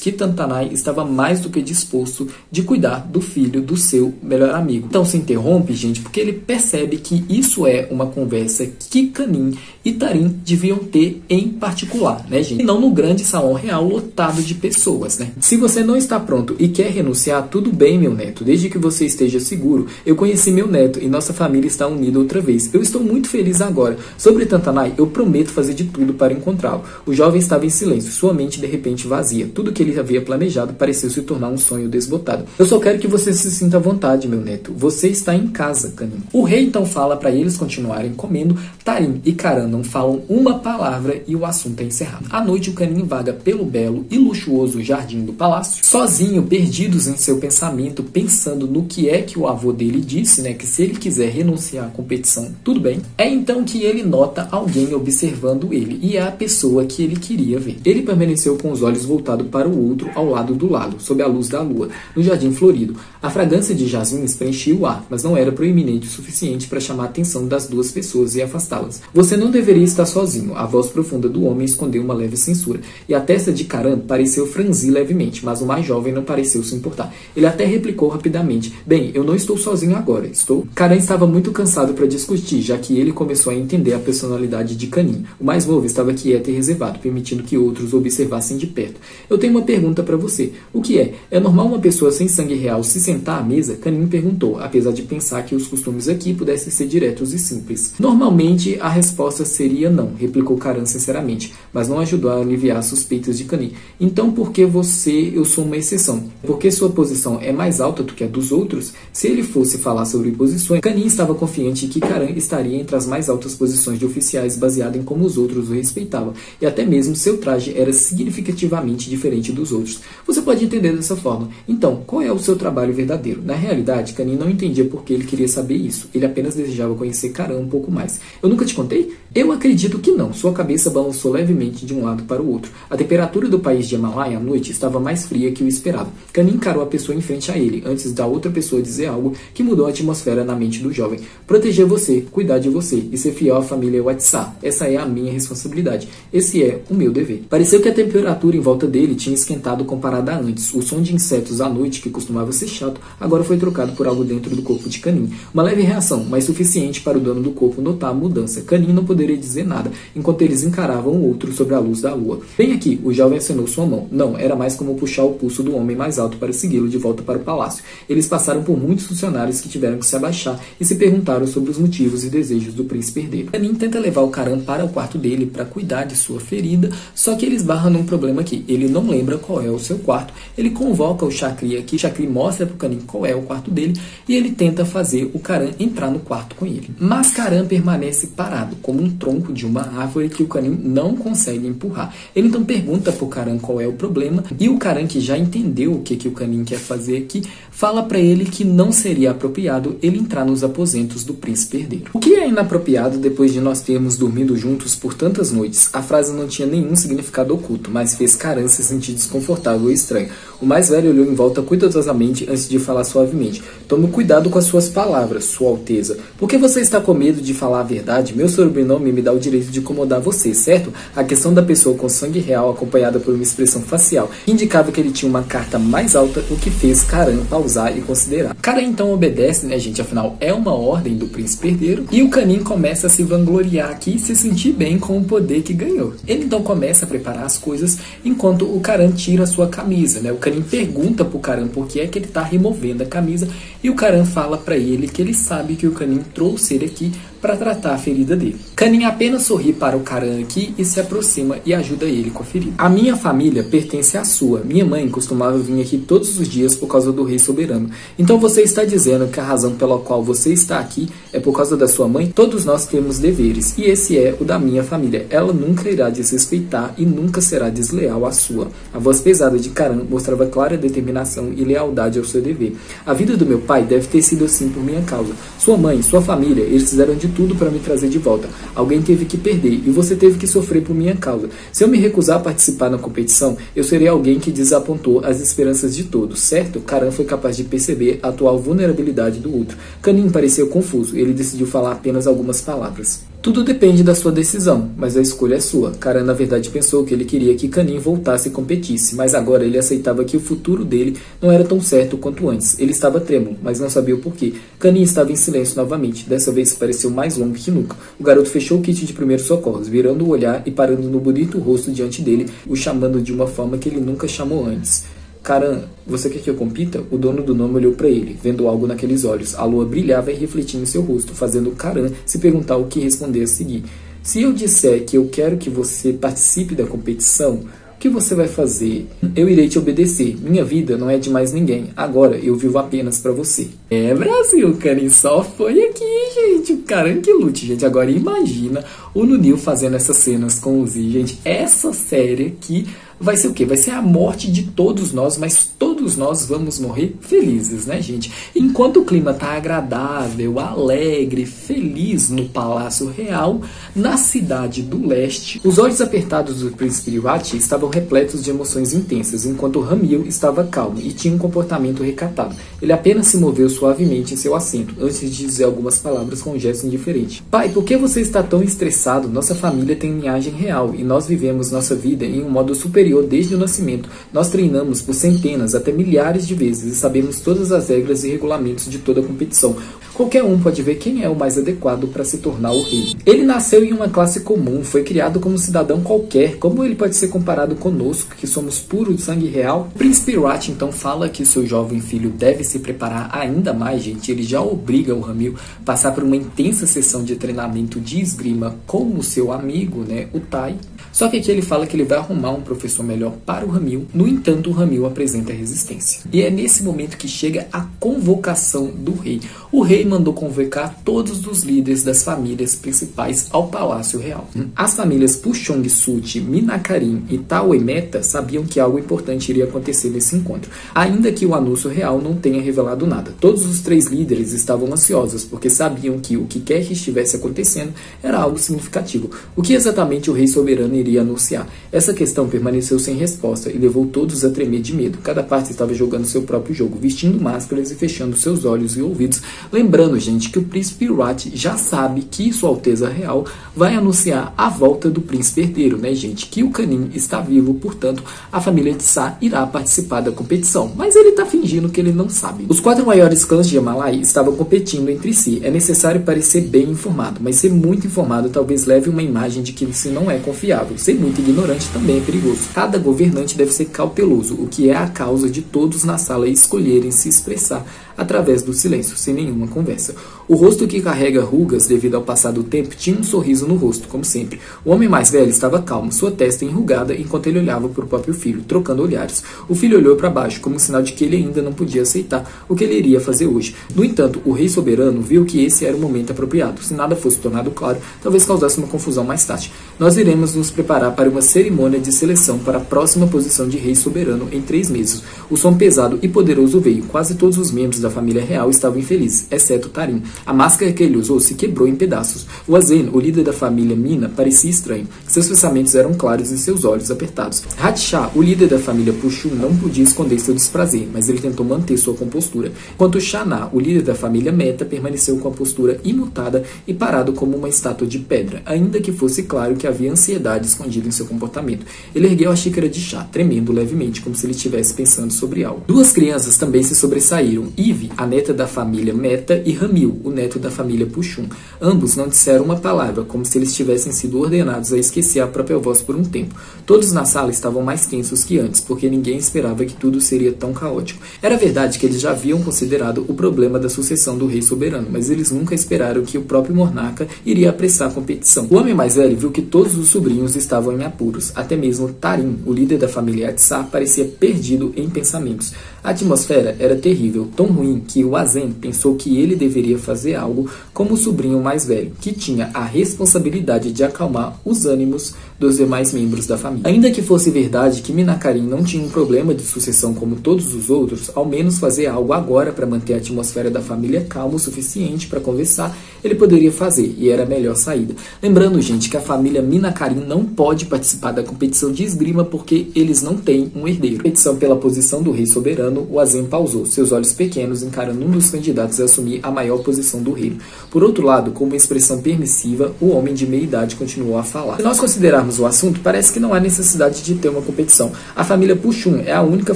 que Tantanai estava mais do que disposto de cuidar do filho do seu melhor amigo. Então se interrompe, gente, porque ele percebe que isso é uma conversa que Kanin e Tarim deviam ter em particular, né, gente? E não no grande salão real lotado de pessoas, né? Se você não está pronto e quer renunciar, tudo bem, meu neto, desde que você esteja seguro. Eu conheci meu neto e nossa família está unida outra vez. Eu estou muito feliz agora. Sobre Tantanai, eu prometo fazer de tudo para encontrá-lo. O jovem estava em silêncio, sua mente de repente vazia. Tudo que ele havia planejado pareceu se tornar um sonho desbotado. Eu só quero que você se sinta à vontade, meu neto. Você está em casa, Kanin. O rei então fala para eles continuarem comendo. Tarim e Karan não falam uma palavra e o assunto é encerrado. À noite, o Kanin vaga pelo belo e luxuoso jardim do palácio, sozinho, perdidos em seu pensamento, pensando no que é que o avô dele disse, né, que se ele quiser renunciar à competição, tudo bem. É então que ele nota alguém observando ele, e é a pessoa que ele queria ver. Ele permaneceu com os olhos voltados para o outro, ao lado do lado, sob a luz da lua, no jardim florido. A fragrância de jasmins preenchia o ar, mas não era proeminente o suficiente para chamar a atenção das duas pessoas e afastá-las. Você não deveria estar sozinho. A voz profunda do homem escondeu uma leve censura, e a testa de Karan pareceu franzir levemente, mas o mais jovem não pareceu se importar. Ele até replicou rapidamente: bem, eu não estou sozinho agora, estou? Karan estava muito cansado para discutir, já que ele começou a entender a personalidade de Kanin. O mais novo estava quieto e reservado, permitindo que outros o observassem de perto. Eu tenho uma pergunta para você. O que é? É normal uma pessoa sem sangue real se sentar à mesa? Kanin perguntou, apesar de pensar que os costumes aqui pudessem ser diretos e simples. Normalmente, a resposta seria não, replicou Karan sinceramente, mas não ajudou a aliviar as suspeitas de Kanin. Então, por que eu sou uma exceção? Porque sua posição é mais alta do que a dos outros? Se ele fosse falar sobre posições, Kanin estava confiante que Karan estaria entre as mais altas posições de oficiais, baseado em como os outros o respeitavam, e até mesmo seu traje era significativamente diferente dos outros. Você pode entender dessa forma. Então, qual é o seu trabalho verdadeiro? Na realidade, Kanin não entendia por que ele queria saber isso. Ele apenas desejava conhecer Karan um pouco mais. Eu nunca te contei? Eu acredito que não. Sua cabeça balançou levemente de um lado para o outro. A temperatura do país de Himalaia à noite estava mais fria que o esperado. Kanin encarou a pessoa em frente a ele, antes da outra pessoa dizer algo que mudou a atmosfera na mente do jovem. Proteger você, cuidar de você e ser fiel à família WhatsApp. Essa é a minha responsabilidade. Esse é o meu dever. Pareceu que a temperatura em volta volta dele tinha esquentado comparado a antes. O som de insetos à noite, que costumava ser chato, agora foi trocado por algo dentro do corpo de Kanin. Uma leve reação, mas suficiente para o dono do corpo notar a mudança. Kanin não poderia dizer nada, enquanto eles encaravam o outro sobre a luz da lua. Bem aqui, o jovem acenou sua mão. Não, era mais como puxar o pulso do homem mais alto para segui-lo de volta para o palácio. Eles passaram por muitos funcionários que tiveram que se abaixar e se perguntaram sobre os motivos e desejos do príncipe herdeiro. Kanin tenta levar o Karan para o quarto dele para cuidar de sua ferida, só que ele esbarra num problema aqui. Ele não lembra qual é o seu quarto. Ele convoca o Shakri aqui. Shakri mostra para o Kanin qual é o quarto dele e ele tenta fazer o Karan entrar no quarto com ele. Mas Karan permanece parado, como um tronco de uma árvore que o Kanin não consegue empurrar. Ele então pergunta para o Karan qual é o problema e o Karan, que já entendeu o que o Kanin quer fazer aqui, fala para ele que não seria apropriado ele entrar nos aposentos do príncipe herdeiro. O que é inapropriado depois de nós termos dormido juntos por tantas noites? A frase não tinha nenhum significado oculto, mas fez Karan se sentir desconfortável e estranho. O mais velho olhou em volta cuidadosamente antes de falar suavemente. Tome cuidado com as suas palavras, Sua Alteza. Por que você está com medo de falar a verdade? Meu sobrenome me dá o direito de incomodar você, certo? A questão da pessoa com sangue real acompanhada por uma expressão facial indicava que ele tinha uma carta mais alta, o que fez Karan pausar e considerar. Karan então obedece, né, gente? Afinal, é uma ordem do príncipe herdeiro. E o Kanin começa a se vangloriar aqui e se sentir bem com o poder que ganhou. Ele então começa a preparar as coisas enquanto o Karan tira a sua camisa, né? O Kanin pergunta pro Karan por que é que ele tá removendo a camisa e o Karan fala para ele que ele sabe que o Kanin trouxe ele aqui para tratar a ferida dele. Kanin apenas sorri para o Karan aqui e se aproxima e ajuda ele com a ferida. A minha família pertence à sua. Minha mãe costumava vir aqui todos os dias por causa do rei soberano. Então você está dizendo que a razão pela qual você está aqui é por causa da sua mãe? Todos nós temos deveres e esse é o da minha família. Ela nunca irá desrespeitar e nunca será desleal à sua. A voz pesada de Karan mostrava clara determinação e lealdade ao seu dever. A vida do meu pai deve ter sido assim por minha causa. Sua mãe, sua família, eles fizeram de tudo para me trazer de volta. Alguém teve que perder e você teve que sofrer por minha causa. Se eu me recusar a participar na competição, eu serei alguém que desapontou as esperanças de todos, certo? Karan foi capaz de perceber a atual vulnerabilidade do outro. Kanin pareceu confuso. Ele decidiu falar apenas algumas palavras. Tudo depende da sua decisão, mas a escolha é sua. Karan, na verdade, pensou que ele queria que Kanin voltasse e competisse, mas agora ele aceitava que o futuro dele não era tão certo quanto antes. Ele estava trêmulo, mas não sabia o porquê. Kanin estava em silêncio novamente. Dessa vez pareceu mais longo que nunca. O garoto fechou o kit de primeiros socorros, virando o olhar e parando no bonito rosto diante dele, o chamando de uma forma que ele nunca chamou antes. Karan, você quer que eu compita? O dono do nome olhou para ele, vendo algo naqueles olhos. A lua brilhava e refletia em seu rosto, fazendo Karan se perguntar o que responder a seguir. Se eu disser que eu quero que você participe da competição, o que você vai fazer? Eu irei te obedecer. Minha vida não é de mais ninguém. Agora eu vivo apenas para você. É, Brasil, o Kanin só foi aqui, gente. O Karan que lute, gente. Agora imagina o Nunil fazendo essas cenas com o Z, gente. Essa série aqui vai ser o quê? Vai ser a morte de todos nós, mas todos nós vamos morrer felizes, né, gente? Enquanto o clima tá agradável, alegre, feliz no Palácio Real, na cidade do leste, os olhos apertados do príncipe Liwati estavam repletos de emoções intensas, enquanto Ramil estava calmo e tinha um comportamento recatado. Ele apenas se moveu suavemente em seu assento, antes de dizer algumas palavras com um gesto indiferente. Pai, por que você está tão estressado? Nossa família tem linhagem real e nós vivemos nossa vida em um modo superior desde o nascimento. Nós treinamos por centenas até milhares de vezes e sabemos todas as regras e regulamentos de toda a competição. Qualquer um pode ver quem é o mais adequado para se tornar o rei. Ele nasceu em uma classe comum, foi criado como um cidadão qualquer. Como ele pode ser comparado conosco, que somos puro sangue real? O príncipe Liwati então fala que o seu jovem filho deve se preparar ainda mais, gente. Ele já obriga o Ramil a passar por uma intensa sessão de treinamento de esgrima com o seu amigo, né, o Tai. Só que aqui ele fala que ele vai arrumar um professor melhor para o Ramil. No entanto, o Ramil apresenta resistência. E é nesse momento que chega a convocação do rei. O rei mandou convocar todos os líderes das famílias principais ao Palácio Real. As famílias Puchong Sut, Minakarim e Tauemeta sabiam que algo importante iria acontecer nesse encontro, ainda que o anúncio real não tenha revelado nada. Todos os três líderes estavam ansiosos, porque sabiam que o que quer que estivesse acontecendo era algo significativo. O que exatamente o rei soberano iria anunciar? Essa questão permaneceu sem resposta e levou todos a tremer de medo. Cada parte estava jogando seu próprio jogo, vestindo máscaras e fechando seus olhos e ouvidos Lembrando, gente, que o príncipe Urat já sabe que Sua Alteza Real vai anunciar a volta do príncipe herdeiro, né, gente? Que o Canin está vivo, portanto, a família de Sa irá participar da competição. Mas ele está fingindo que ele não sabe. Os 4 maiores clãs de Amalai estavam competindo entre si. É necessário parecer bem informado, mas ser muito informado talvez leve uma imagem de que você não é confiável. Ser muito ignorante também é perigoso. Cada governante deve ser cauteloso, o que é a causa de todos na sala escolherem se expressar através do silêncio, sem nenhuma conversa. O rosto que carrega rugas devido ao passar do tempo tinha um sorriso no rosto, como sempre. O homem mais velho estava calmo, sua testa enrugada, enquanto ele olhava para o próprio filho, trocando olhares. O filho olhou para baixo, como um sinal de que ele ainda não podia aceitar o que ele iria fazer hoje. No entanto, o rei soberano viu que esse era o momento apropriado. Se nada fosse tornado claro, talvez causasse uma confusão mais tarde. Nós iremos nos preparar para uma cerimônia de seleção para a próxima posição de rei soberano em 3 meses. O som pesado e poderoso veio. Quase todos os membros da família real estavam infelizes, exceto Tarim. A máscara que ele usou se quebrou em pedaços. O Azen, o líder da família Mina, parecia estranho. Seus pensamentos eram claros e seus olhos apertados. Hatshah, o líder da família Pushun, não podia esconder seu desprazer, mas ele tentou manter sua compostura. Enquanto Shana, o líder da família Meta, permaneceu com a postura imutada e parado como uma estátua de pedra, ainda que fosse claro que havia ansiedade escondida em seu comportamento. Ele ergueu a xícara de chá, tremendo levemente, como se ele estivesse pensando sobre algo. 2 crianças também se sobressaíram. Eve, a neta da família Meta, e Ramil, o neto da família Pushun. Ambos não disseram uma palavra, como se eles tivessem sido ordenados a esquecer a própria voz por um tempo. Todos na sala estavam mais tensos que antes, porque ninguém esperava que tudo seria tão caótico. Era verdade que eles já haviam considerado o problema da sucessão do rei soberano, mas eles nunca esperaram que o próprio monarca iria apressar a competição. O homem mais velho viu que todos os sobrinhos estavam em apuros. Até mesmo Tarim, o líder da família Atsar, parecia perdido em pensamentos. A atmosfera era terrível, tão ruim que o Azen pensou que ele deveria fazer algo como o sobrinho mais velho, que tinha a responsabilidade de acalmar os ânimos dos demais membros da família. Ainda que fosse verdade que Minakarim não tinha um problema de sucessão como todos os outros, ao menos fazer algo agora para manter a atmosfera da família calma o suficiente para conversar, ele poderia fazer, e era a melhor saída. Lembrando, gente, que a família Minakarim não pode participar da competição de esgrima porque eles não têm um herdeiro. A competição pela posição do rei soberano, o Azen pausou, seus olhos pequenos encarando um dos candidatos a assumir a maior posição do reino. Por outro lado, com uma expressão permissiva, o homem de meia idade continuou a falar. Se nós considerarmos o assunto, parece que não há necessidade de ter uma competição. A família Pushun é a única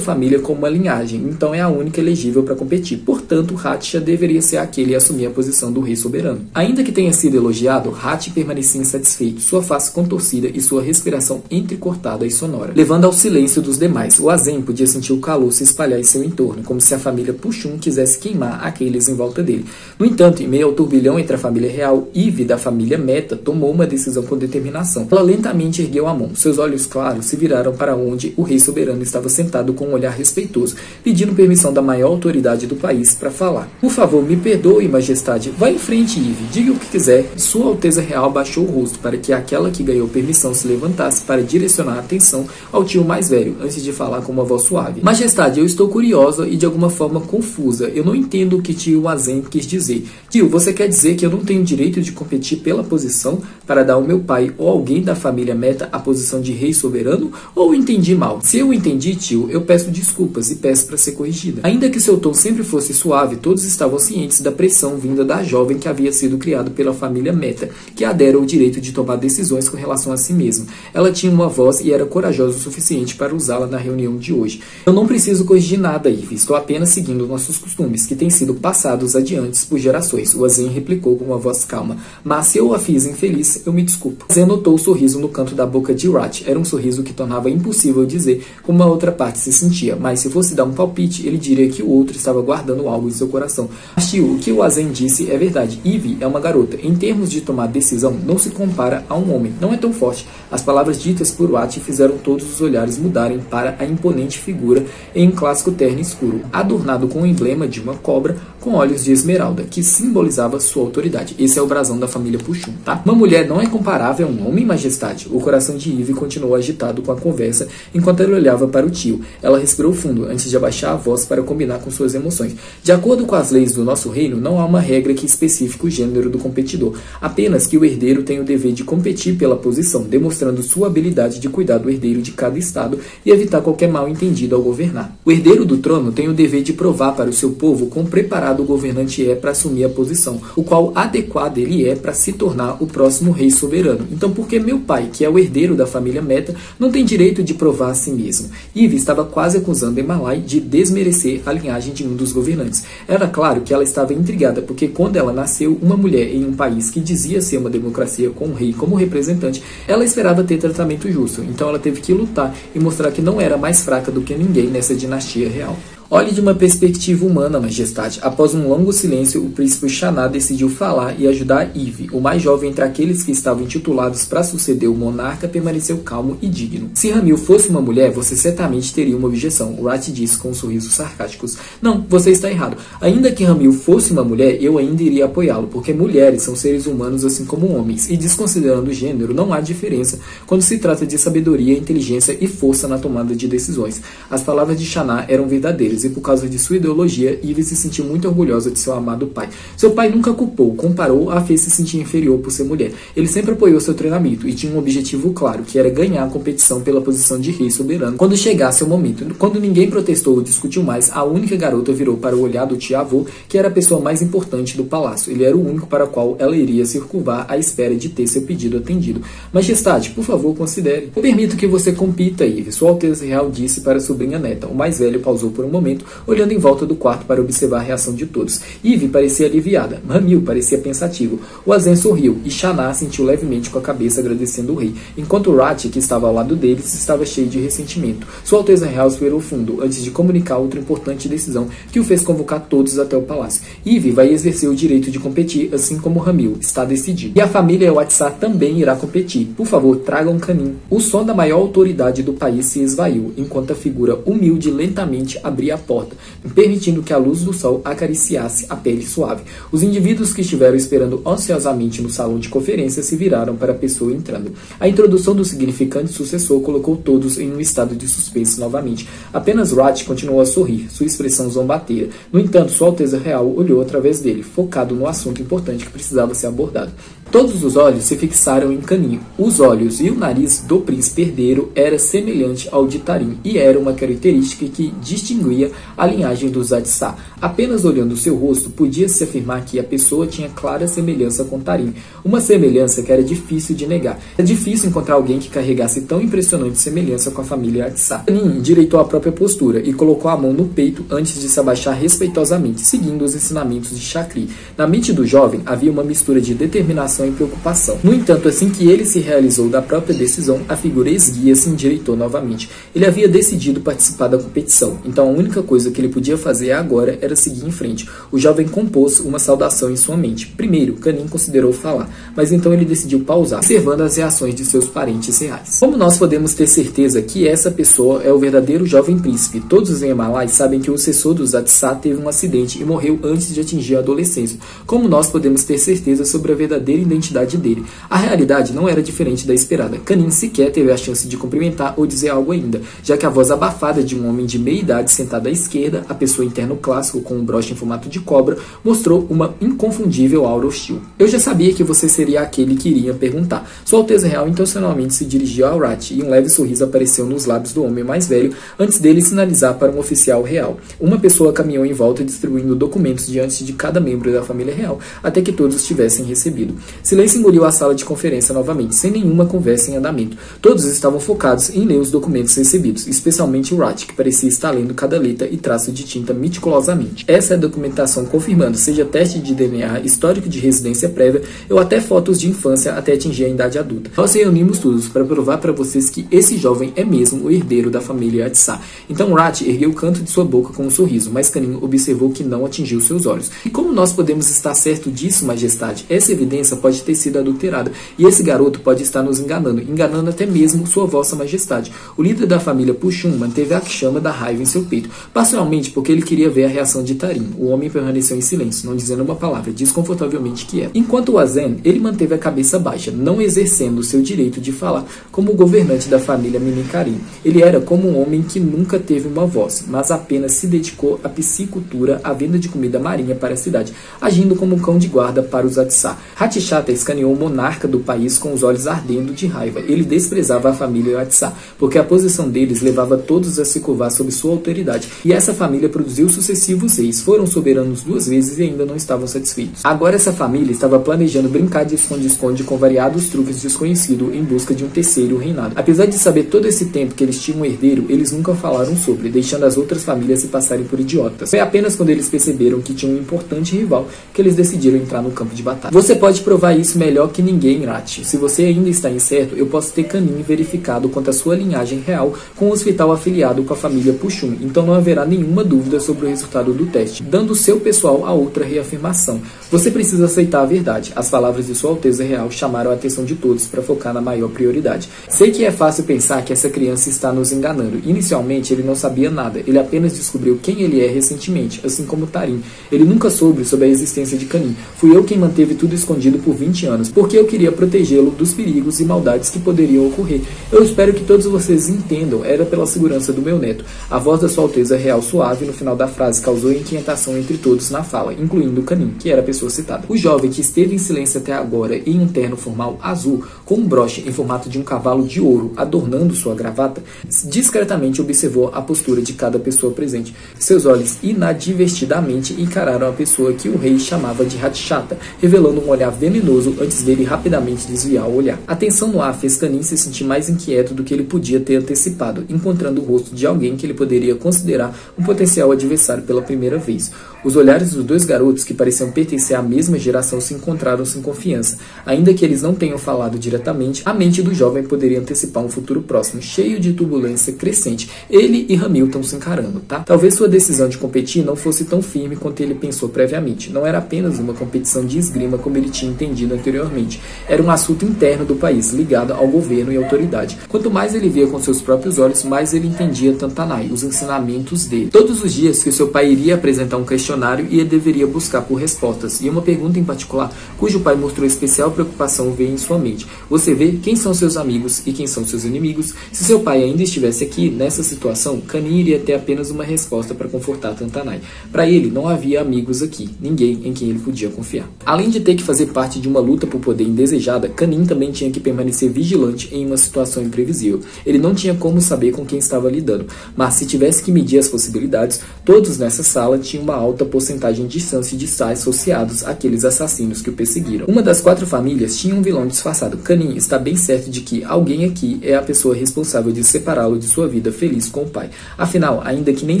família com uma linhagem, então é a única elegível para competir. Portanto, Hatshah deveria ser aquele a assumir a posição do rei soberano. Ainda que tenha sido elogiado, Hatch permanecia insatisfeito, sua face contorcida e sua respiração entrecortada e sonora, levando ao silêncio dos demais. O Azen podia sentir o calor se espalhar em seu entorno, como se a família Pushun quisesse queimar aqueles em volta dele. No entanto, em meio ao turbilhão entre a família real, Eve, da família Meta, tomou uma decisão com determinação. Ela lentamente ergueu a mão. Seus olhos claros se viraram para onde o rei soberano estava sentado com um olhar respeitoso, pedindo permissão da maior autoridade do país para falar. Por favor, me perdoe, majestade. Vá em frente, Eve. Diga o que quiser. Sua Alteza Real baixou o rosto para que aquela que ganhou permissão se levantasse para direcionar a atenção ao tio mais velho, antes de falar com uma voz suave. Majestade, eu estou curiosa e de alguma forma confusa. Eu não entendo o que tio Azen quis dizer. Tio, você quer dizer que eu não tenho direito de competir pela posição para dar ao meu pai ou alguém da família Meta a posição de rei soberano? Ou entendi mal? Se eu entendi, tio, eu peço desculpas e peço para ser corrigida. Ainda que seu tom sempre fosse suave, todos estavam cientes da pressão vinda da jovem que havia sido criada pela família Meta, que a dera o direito de tomar decisões com relação a si mesma. Ela tinha uma voz e era corajosa o suficiente para usá-la na reunião de hoje. Eu não preciso corrigir nada, Eve. Estou apenas seguindo nossos costumes, que têm sido passados adiante por gerações. O Azen replicou com uma voz calma. Mas se eu a fiz infeliz, eu me desculpo. Azen notou o sorriso no canto da boca de Urat. Era um sorriso que tornava impossível dizer como a outra parte se sentia, mas se fosse dar um palpite, ele diria que o outro estava guardando algo em seu coração. Mas tio, o que o Azen disse é verdade. Eve é uma garota. Em termos de tomar decisão, não se compara a um homem. Não é tão forte. As palavras ditas por Urat fizeram todos os olhares mudarem para a imponente figura em um clássico terno escuro, adornado com o emblema de uma cobra com olhos de esmeralda, que simbolizava sua autoridade. Esse é o brasão da família Pushun, tá? Uma mulher não é comparável a um homem, majestade. O coração de Eve continuou agitado com a conversa enquanto ela olhava para o tio. Ela respirou fundo antes de abaixar a voz para combinar com suas emoções. De acordo com as leis do nosso reino, não há uma regra que especifique o gênero do competidor, apenas que o herdeiro tem o dever de competir pela posição, demonstrando sua habilidade de cuidar do herdeiro de cada estado e evitar qualquer mal entendido ao governar. O herdeiro do trono tem o dever de provar para o seu povo quão preparado preparado o governante é para assumir a posição, o qual adequado ele é para se tornar o próximo rei soberano. Então, por que meu pai, que é o herdeiro da família Mehta, não tem direito de provar a si mesmo? Eve estava quase acusando Emalai de desmerecer a linhagem de um dos governantes. Era claro que ela estava intrigada, porque quando ela nasceu, uma mulher em um país que dizia ser uma democracia com um rei como representante, ela esperava ter tratamento justo. Então ela teve que lutar e mostrar que não era mais fraca do que ninguém nessa dinastia real. Olhe de uma perspectiva humana, majestade. Após um longo silêncio, o príncipe Xaná decidiu falar e ajudar Eve. O mais jovem entre aqueles que estavam intitulados para suceder o monarca permaneceu calmo e digno. Se Ramil fosse uma mulher, você certamente teria uma objeção, Rat disse com um sorriso sarcástico. Não, você está errado. Ainda que Ramil fosse uma mulher, eu ainda iria apoiá-lo, porque mulheres são seres humanos assim como homens, e desconsiderando o gênero, não há diferença quando se trata de sabedoria, inteligência e força na tomada de decisões. As palavras de Xaná eram verdadeiras, e por causa de sua ideologia, Eve se sentiu muito orgulhosa de seu amado pai. Seu pai nunca culpou, comparou a fez se sentir inferior por ser mulher. Ele sempre apoiou seu treinamento e tinha um objetivo claro, que era ganhar a competição pela posição de rei soberano quando chegasse o momento. Quando ninguém protestou ou discutiu mais, a única garota virou para o olhar do tio-avô, que era a pessoa mais importante do palácio. Ele era o único para o qual ela iria se curvar à espera de ter seu pedido atendido. Majestade, por favor, considere. Eu permito que você compita, Eve, Sua Alteza Real disse para a sobrinha neta. O mais velho pausou por um momento, olhando em volta do quarto para observar a reação de todos. Eve parecia aliviada, Ramil parecia pensativo. O Azen sorriu e Xaná sentiu levemente com a cabeça agradecendo o rei, enquanto Rat, que estava ao lado deles, estava cheio de ressentimento. Sua Alteza Real esperou fundo antes de comunicar outra importante decisão que o fez convocar todos até o palácio. Eve vai exercer o direito de competir, assim como Ramil. Está decidido. E a família Watsá também irá competir. Por favor, tragam um caninho. O som da maior autoridade do país se esvaiu, enquanto a figura humilde lentamente abria a porta, permitindo que a luz do sol acariciasse a pele suave. Os indivíduos que estiveram esperando ansiosamente no salão de conferência se viraram para a pessoa entrando. A introdução do significante sucessor colocou todos em um estado de suspense novamente. Apenas Rat continuou a sorrir, sua expressão zombateira. No entanto, Sua Alteza Real olhou através dele, focado no assunto importante que precisava ser abordado. Todos os olhos se fixaram em Caninho. Os olhos e o nariz do príncipe herdeiro era semelhante ao de Tarim, e era uma característica que distinguia a linhagem dos Watsá. Apenas olhando seu rosto, podia-se afirmar que a pessoa tinha clara semelhança com Tarim, uma semelhança que era difícil de negar. Era difícil encontrar alguém que carregasse tão impressionante semelhança com a família Watsá. Caninho endireitou a própria postura e colocou a mão no peito antes de se abaixar respeitosamente, seguindo os ensinamentos de Chakri. Na mente do jovem havia uma mistura de determinação e preocupação. No entanto, assim que ele se realizou da própria decisão, a figura esguia se endireitou novamente. Ele havia decidido participar da competição, então a única coisa que ele podia fazer agora era seguir em frente. O jovem compôs uma saudação em sua mente. Primeiro, Canin considerou falar, mas então ele decidiu pausar, observando as reações de seus parentes reais. Como nós podemos ter certeza que essa pessoa é o verdadeiro jovem príncipe? Todos em Emalai sabem que o sucessor dos Watsá teve um acidente e morreu antes de atingir a adolescência. Como nós podemos ter certeza sobre a verdadeira identidade dele? A realidade não era diferente da esperada. Canin sequer teve a chance de cumprimentar ou dizer algo ainda, já que a voz abafada de um homem de meia idade sentado à esquerda, a pessoa em terno clássico com um broche em formato de cobra, mostrou uma inconfundível aura hostil. Eu já sabia que você seria aquele que iria perguntar. Sua Alteza Real intencionalmente se dirigiu ao Rat e um leve sorriso apareceu nos lábios do homem mais velho antes dele sinalizar para um oficial real. Uma pessoa caminhou em volta distribuindo documentos diante de cada membro da família real, até que todos tivessem recebido. Silêncio engoliu a sala de conferência novamente, sem nenhuma conversa em andamento. Todos estavam focados em ler os documentos recebidos, especialmente o Rat, que parecia estar lendo cada letra e traço de tinta meticulosamente. Essa é a documentação confirmando, seja teste de DNA, histórico de residência prévia ou até fotos de infância até atingir a idade adulta. Nós reunimos tudo para provar para vocês que esse jovem é mesmo o herdeiro da família Watsá. Então Rat ergueu o canto de sua boca com um sorriso, mas Canin observou que não atingiu seus olhos. E como nós podemos estar certo disso, majestade? Essa evidência pode ter sido adulterada, e esse garoto pode estar nos enganando até mesmo sua vossa majestade. O líder da família Puxum manteve a chama da raiva em seu peito, parcialmente porque ele queria ver a reação de Tarim. O homem permaneceu em silêncio, não dizendo uma palavra, desconfortavelmente quieto. Enquanto o Azen, ele manteve a cabeça baixa, não exercendo o seu direito de falar, como o governante da família Minikarim. Ele era como um homem que nunca teve uma voz, mas apenas se dedicou à piscicultura, à venda de comida marinha para a cidade, agindo como um cão de guarda para os Watsá. Hatishar Hatshata escaneou o monarca do país com os olhos ardendo de raiva. Ele desprezava a família Yatsá, porque a posição deles levava todos a se curvar sob sua autoridade. E essa família produziu sucessivos reis, foram soberanos 2 vezes e ainda não estavam satisfeitos. Agora essa família estava planejando brincar de esconde-esconde com variados truques desconhecidos em busca de um terceiro reinado. Apesar de saber todo esse tempo que eles tinham um herdeiro, eles nunca falaram sobre, deixando as outras famílias se passarem por idiotas. Foi apenas quando eles perceberam que tinha um importante rival que eles decidiram entrar no campo de batalha. Você pode provar isso melhor que ninguém, Rat. Se você ainda está incerto, eu posso ter Kanin verificado quanto à sua linhagem real com o hospital afiliado com a família Pushun, então não haverá nenhuma dúvida sobre o resultado do teste, dando seu pessoal a outra reafirmação. Você precisa aceitar a verdade. As palavras de Sua Alteza Real chamaram a atenção de todos para focar na maior prioridade. Sei que é fácil pensar que essa criança está nos enganando. Inicialmente ele não sabia nada, ele apenas descobriu quem ele é recentemente, assim como Tarim. Ele nunca soube sobre a existência de Kanin. Fui eu quem manteve tudo escondido por 20 anos, porque eu queria protegê-lo dos perigos e maldades que poderiam ocorrer. Eu espero que todos vocês entendam, era pela segurança do meu neto. A voz da Sua Alteza Real suave no final da frase causou inquietação entre todos na fala, incluindo Kanin, que era a pessoa citada. O jovem, que esteve em silêncio até agora em um terno formal azul, com um broche em formato de um cavalo de ouro adornando sua gravata, discretamente observou a postura de cada pessoa presente. Seus olhos inadvertidamente encararam a pessoa que o rei chamava de Hatshata, revelando um olhar venenoso antes dele rapidamente desviar o olhar. A tensão no ar fez Kanin se sentir mais inquieto do que ele podia ter antecipado, encontrando o rosto de alguém que ele poderia considerar um potencial adversário pela primeira vez. Os olhares dos 2 garotos, que pareciam pertencer à mesma geração, se encontraram sem confiança. Ainda que eles não tenham falado diretamente, a mente do jovem poderia antecipar um futuro próximo, cheio de turbulência crescente. Ele e Hamilton se encarando, tá? Talvez sua decisão de competir não fosse tão firme quanto ele pensou previamente. Não era apenas uma competição de esgrima como ele tinha entendido anteriormente. Era um assunto interno do país, ligado ao governo e autoridade. Quanto mais ele via com seus próprios olhos, mais ele entendia Tantanai, os ensinamentos dele. Todos os dias que o seu pai iria apresentar um questionário e ele deveria buscar por respostas, e uma pergunta em particular, cujo pai mostrou especial preocupação, veio em sua mente. Você vê quem são seus amigos e quem são seus inimigos? Se seu pai ainda estivesse aqui, nessa situação, Kanin iria ter apenas uma resposta para confortar Tantanai. Para ele, não havia amigos aqui, ninguém em quem ele podia confiar. Além de ter que fazer parte de uma luta por poder indesejada, Kanin também tinha que permanecer vigilante em uma situação imprevisível. Ele não tinha como saber com quem estava lidando, mas se tivesse que medir as possibilidades, todos nessa sala tinham uma alta porcentagem de chance de estar associados àqueles assassinos que o perseguiram. Uma das 4 famílias tinha um vilão disfarçado. Kanin está bem certo de que alguém aqui é a pessoa responsável de separá-lo de sua vida feliz com o pai. Afinal, ainda que nem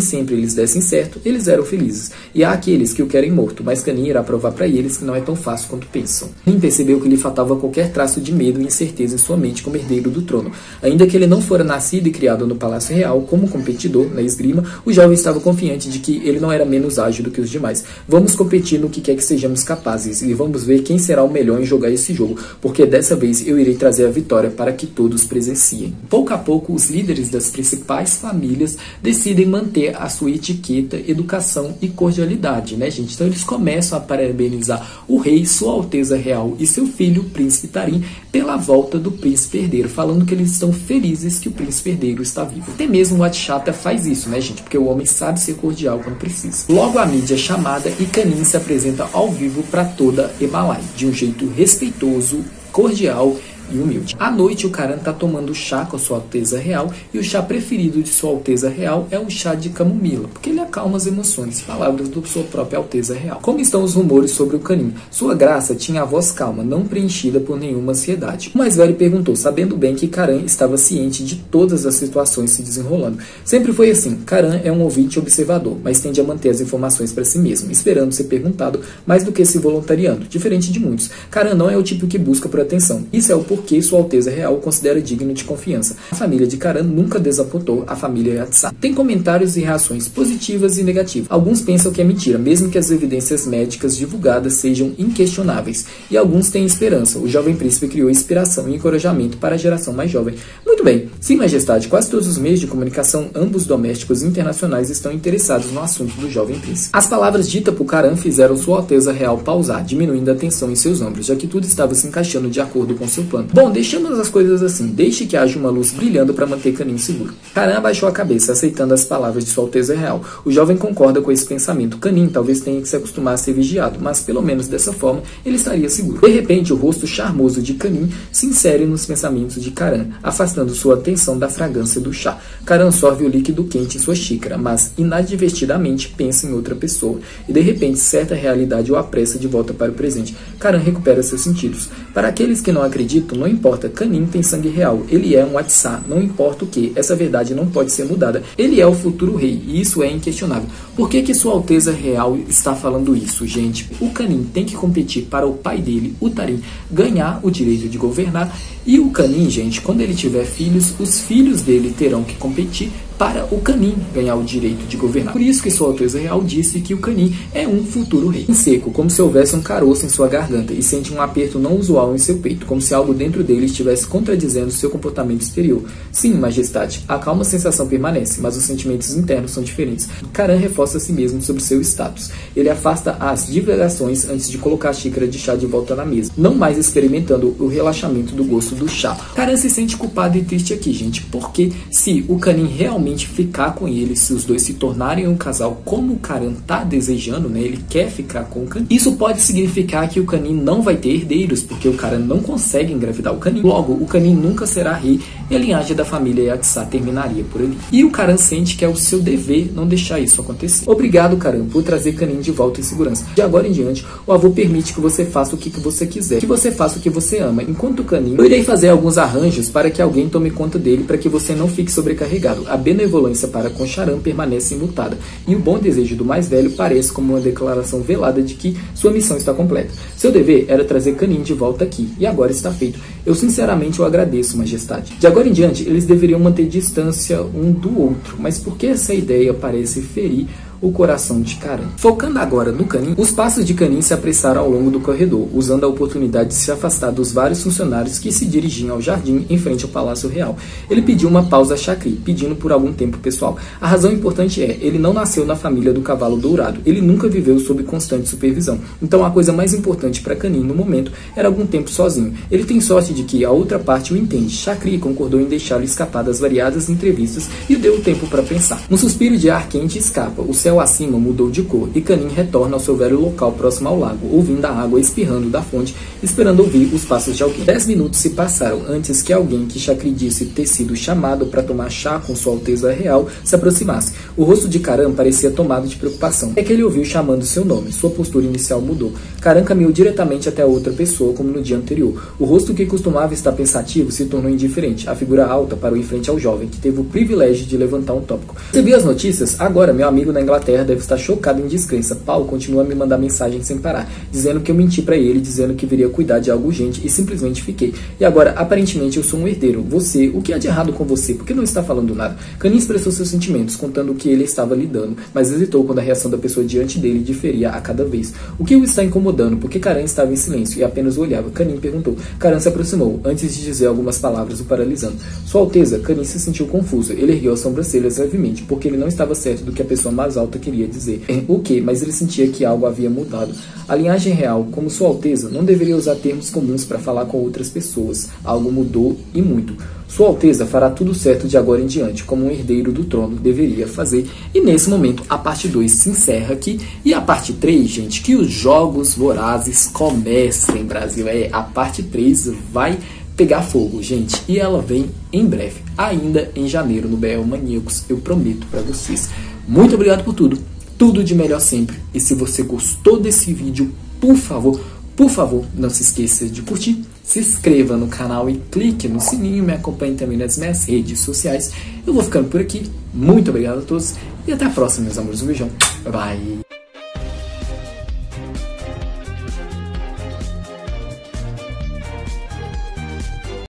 sempre eles dessem certo, eles eram felizes. E há aqueles que o querem morto, mas Kanin irá provar para eles que não é tão fácil quanto pensam. Kanin percebeu que lhe faltava qualquer traço de medo e incerteza em sua mente como herdeiro do trono. Ainda que ele não fora nascido e criado no Palácio Real como competidor na esgrima, o jovem estava confiante de que ele não era menos ágil do que os demais. Vamos competir no que quer que sejamos capazes e vamos ver quem será o melhor em jogar esse jogo, porque dessa vez eu irei trazer a vitória para que todos presenciem. Pouco a pouco, os líderes das principais famílias decidem manter a sua etiqueta, educação e cordialidade, né, gente? Então eles começam a parabenizar o rei, Sua Alteza Real e seu filho, o príncipe Tarim, pela volta do príncipe herdeiro, falando que eles estão felizes que o príncipe herdeiro está vivo. Até mesmo o Hatshata faz isso, né, gente? Porque o homem sabe ser cordial quando precisa. Logo a mídia é chamada e Kanin se apresenta ao vivo para toda Emalai, de um jeito respeitoso, cordial e humilde. À noite, o Karan está tomando chá com a Sua Alteza Real, e o chá preferido de Sua Alteza Real é um chá de camomila, porque ele acalma as emoções, palavras da sua própria Alteza Real. Como estão os rumores sobre o Kanin? Sua graça tinha a voz calma, não preenchida por nenhuma ansiedade. O mais velho perguntou, sabendo bem que Karan estava ciente de todas as situações se desenrolando. Sempre foi assim, Karan é um ouvinte observador, mas tende a manter as informações para si mesmo, esperando ser perguntado mais do que se voluntariando, diferente de muitos. Karan não é o tipo que busca por atenção. Isso é o porque Sua Alteza Real o considera digno de confiança. A família de Karan nunca desapontou a família Yatsá. Tem comentários e reações positivas e negativas. Alguns pensam que é mentira, mesmo que as evidências médicas divulgadas sejam inquestionáveis. E alguns têm esperança. O jovem príncipe criou inspiração e encorajamento para a geração mais jovem. Muito bem, Sim Majestade, quase todos os meios de comunicação, ambos domésticos e internacionais, estão interessados no assunto do jovem príncipe. As palavras ditas por Karan fizeram Sua Alteza Real pausar, diminuindo a tensão em seus ombros, já que tudo estava se encaixando de acordo com seu plano. Bom, deixamos as coisas assim. Deixe que haja uma luz brilhando para manter Kanin seguro. Karan abaixou a cabeça, aceitando as palavras de Sua Alteza Real. O jovem concorda com esse pensamento. Kanin talvez tenha que se acostumar a ser vigiado, mas pelo menos dessa forma ele estaria seguro. De repente, o rosto charmoso de Kanin se insere nos pensamentos de Karan, afastando sua atenção da fragrância do chá. Karan sorve o líquido quente em sua xícara, mas inadvertidamente pensa em outra pessoa, e de repente certa realidade o apressa de volta para o presente. Karan recupera seus sentidos. Para aqueles que não acreditam, não importa, Kanin tem sangue real, ele é um Atsá, não importa o que, essa verdade não pode ser mudada. Ele é o futuro rei, e isso é inquestionável. Por que Sua Alteza Real está falando isso, gente? O Kanin tem que competir para o pai dele, o Tarim, ganhar o direito de governar, e o Kanin, gente, quando ele tiver filhos, os filhos dele terão que competir para o Kanin ganhar o direito de governar. Por isso que Sua Alteza Real disse que o Kanin é um futuro rei. Em seco, como se houvesse um caroço em sua garganta, e sente um aperto não usual em seu peito, como se algo dentro dele estivesse contradizendo seu comportamento exterior. Sim, majestade, a calma sensação permanece, mas os sentimentos internos são diferentes. Karan reforça a si mesmo sobre seu status. Ele afasta as divagações antes de colocar a xícara de chá de volta na mesa, não mais experimentando o relaxamento do gosto do chá. Karan se sente culpado e triste aqui, gente, porque se o Kanin realmente ficar com ele, se os dois se tornarem um casal como o Karan tá desejando, né, ele quer ficar com o Kanin, isso pode significar que o Kanin não vai ter herdeiros, porque o Karan não consegue engravidar o Kanin. Logo, o Kanin nunca será rei e a linhagem da família Yaksá terminaria por ali. E o Karan sente que é o seu dever não deixar isso acontecer. Obrigado, Karan, por trazer Kanin de volta em segurança. De agora em diante, o avô permite que você faça o que você quiser, que você faça o que você ama. Enquanto o Kanin, eu irei fazer alguns arranjos para que alguém tome conta dele, para que você não fique sobrecarregado. A benevolência para com Charan permanece imutada, e o bom desejo do mais velho parece como uma declaração velada de que sua missão está completa. Seu dever era trazer Kanin de volta aqui, e agora está feito. Eu sinceramente o agradeço, majestade. De agora em diante, eles deveriam manter distância um do outro, mas por que essa ideia parece ferir o coração de Karan? Focando agora no Kanin, os passos de Kanin se apressaram ao longo do corredor, usando a oportunidade de se afastar dos vários funcionários que se dirigiam ao jardim em frente ao Palácio Real. Ele pediu uma pausa a Chakri, pedindo por algum tempo pessoal. A razão importante é, ele não nasceu na família do Cavalo Dourado, ele nunca viveu sob constante supervisão. Então a coisa mais importante para Kanin no momento era algum tempo sozinho. Ele tem sorte de que a outra parte o entende. Chakri concordou em deixá-lo escapar das variadas entrevistas e deu tempo para pensar. Um suspiro de ar quente escapa, o céu acima mudou de cor e Kanin retorna ao seu velho local próximo ao lago, ouvindo a água espirrando da fonte, esperando ouvir os passos de alguém. 10 minutos se passaram antes que alguém que Chakri disse ter sido chamado para tomar chá com Sua Alteza Real se aproximasse. O rosto de Karan parecia tomado de preocupação. É que ele ouviu chamando seu nome. Sua postura inicial mudou. Karan caminhou diretamente até a outra pessoa, como no dia anterior. O rosto que costumava estar pensativo se tornou indiferente. A figura alta parou em frente ao jovem, que teve o privilégio de levantar um tópico. Você viu as notícias? Agora, meu amigo na Inglaterra deve estar chocado em descrença. Paulo continua a me mandar mensagens sem parar, dizendo que eu menti pra ele, dizendo que viria cuidar de algo urgente e simplesmente fiquei. E agora, aparentemente, eu sou um herdeiro. Você, o que há de errado com você? Por que não está falando nada? Kanin expressou seus sentimentos, contando o que ele estava lidando, mas hesitou quando a reação da pessoa diante dele diferia a cada vez. O que o está incomodando? Porque Karan estava em silêncio e apenas o olhava. Kanin perguntou. Karan se aproximou, antes de dizer algumas palavras, o paralisando. Sua Alteza, Kanin se sentiu confuso. Ele ergueu as sobrancelhas levemente, porque ele não estava certo do que a pessoa mais alta queria dizer. O que? Mas ele sentia que algo havia mudado. A linhagem real, como Sua Alteza, não deveria usar termos comuns para falar com outras pessoas. Algo mudou e muito. Sua Alteza fará tudo certo de agora em diante, como um herdeiro do trono deveria fazer. E nesse momento, a parte 2 se encerra aqui. E a parte 3, gente, que os jogos vorazes comecem, Brasil. A parte 3 vai pegar fogo, gente. E ela vem em breve, ainda em janeiro, no BL Maníacos. Eu prometo para vocês. Muito obrigado por tudo. Tudo de melhor sempre. E se você gostou desse vídeo, por favor, não se esqueça de curtir, se inscreva no canal e clique no sininho, me acompanhe também nas minhas redes sociais. Eu vou ficando por aqui. Muito obrigado a todos e até a próxima, meus amores. Um beijão. Bye bye.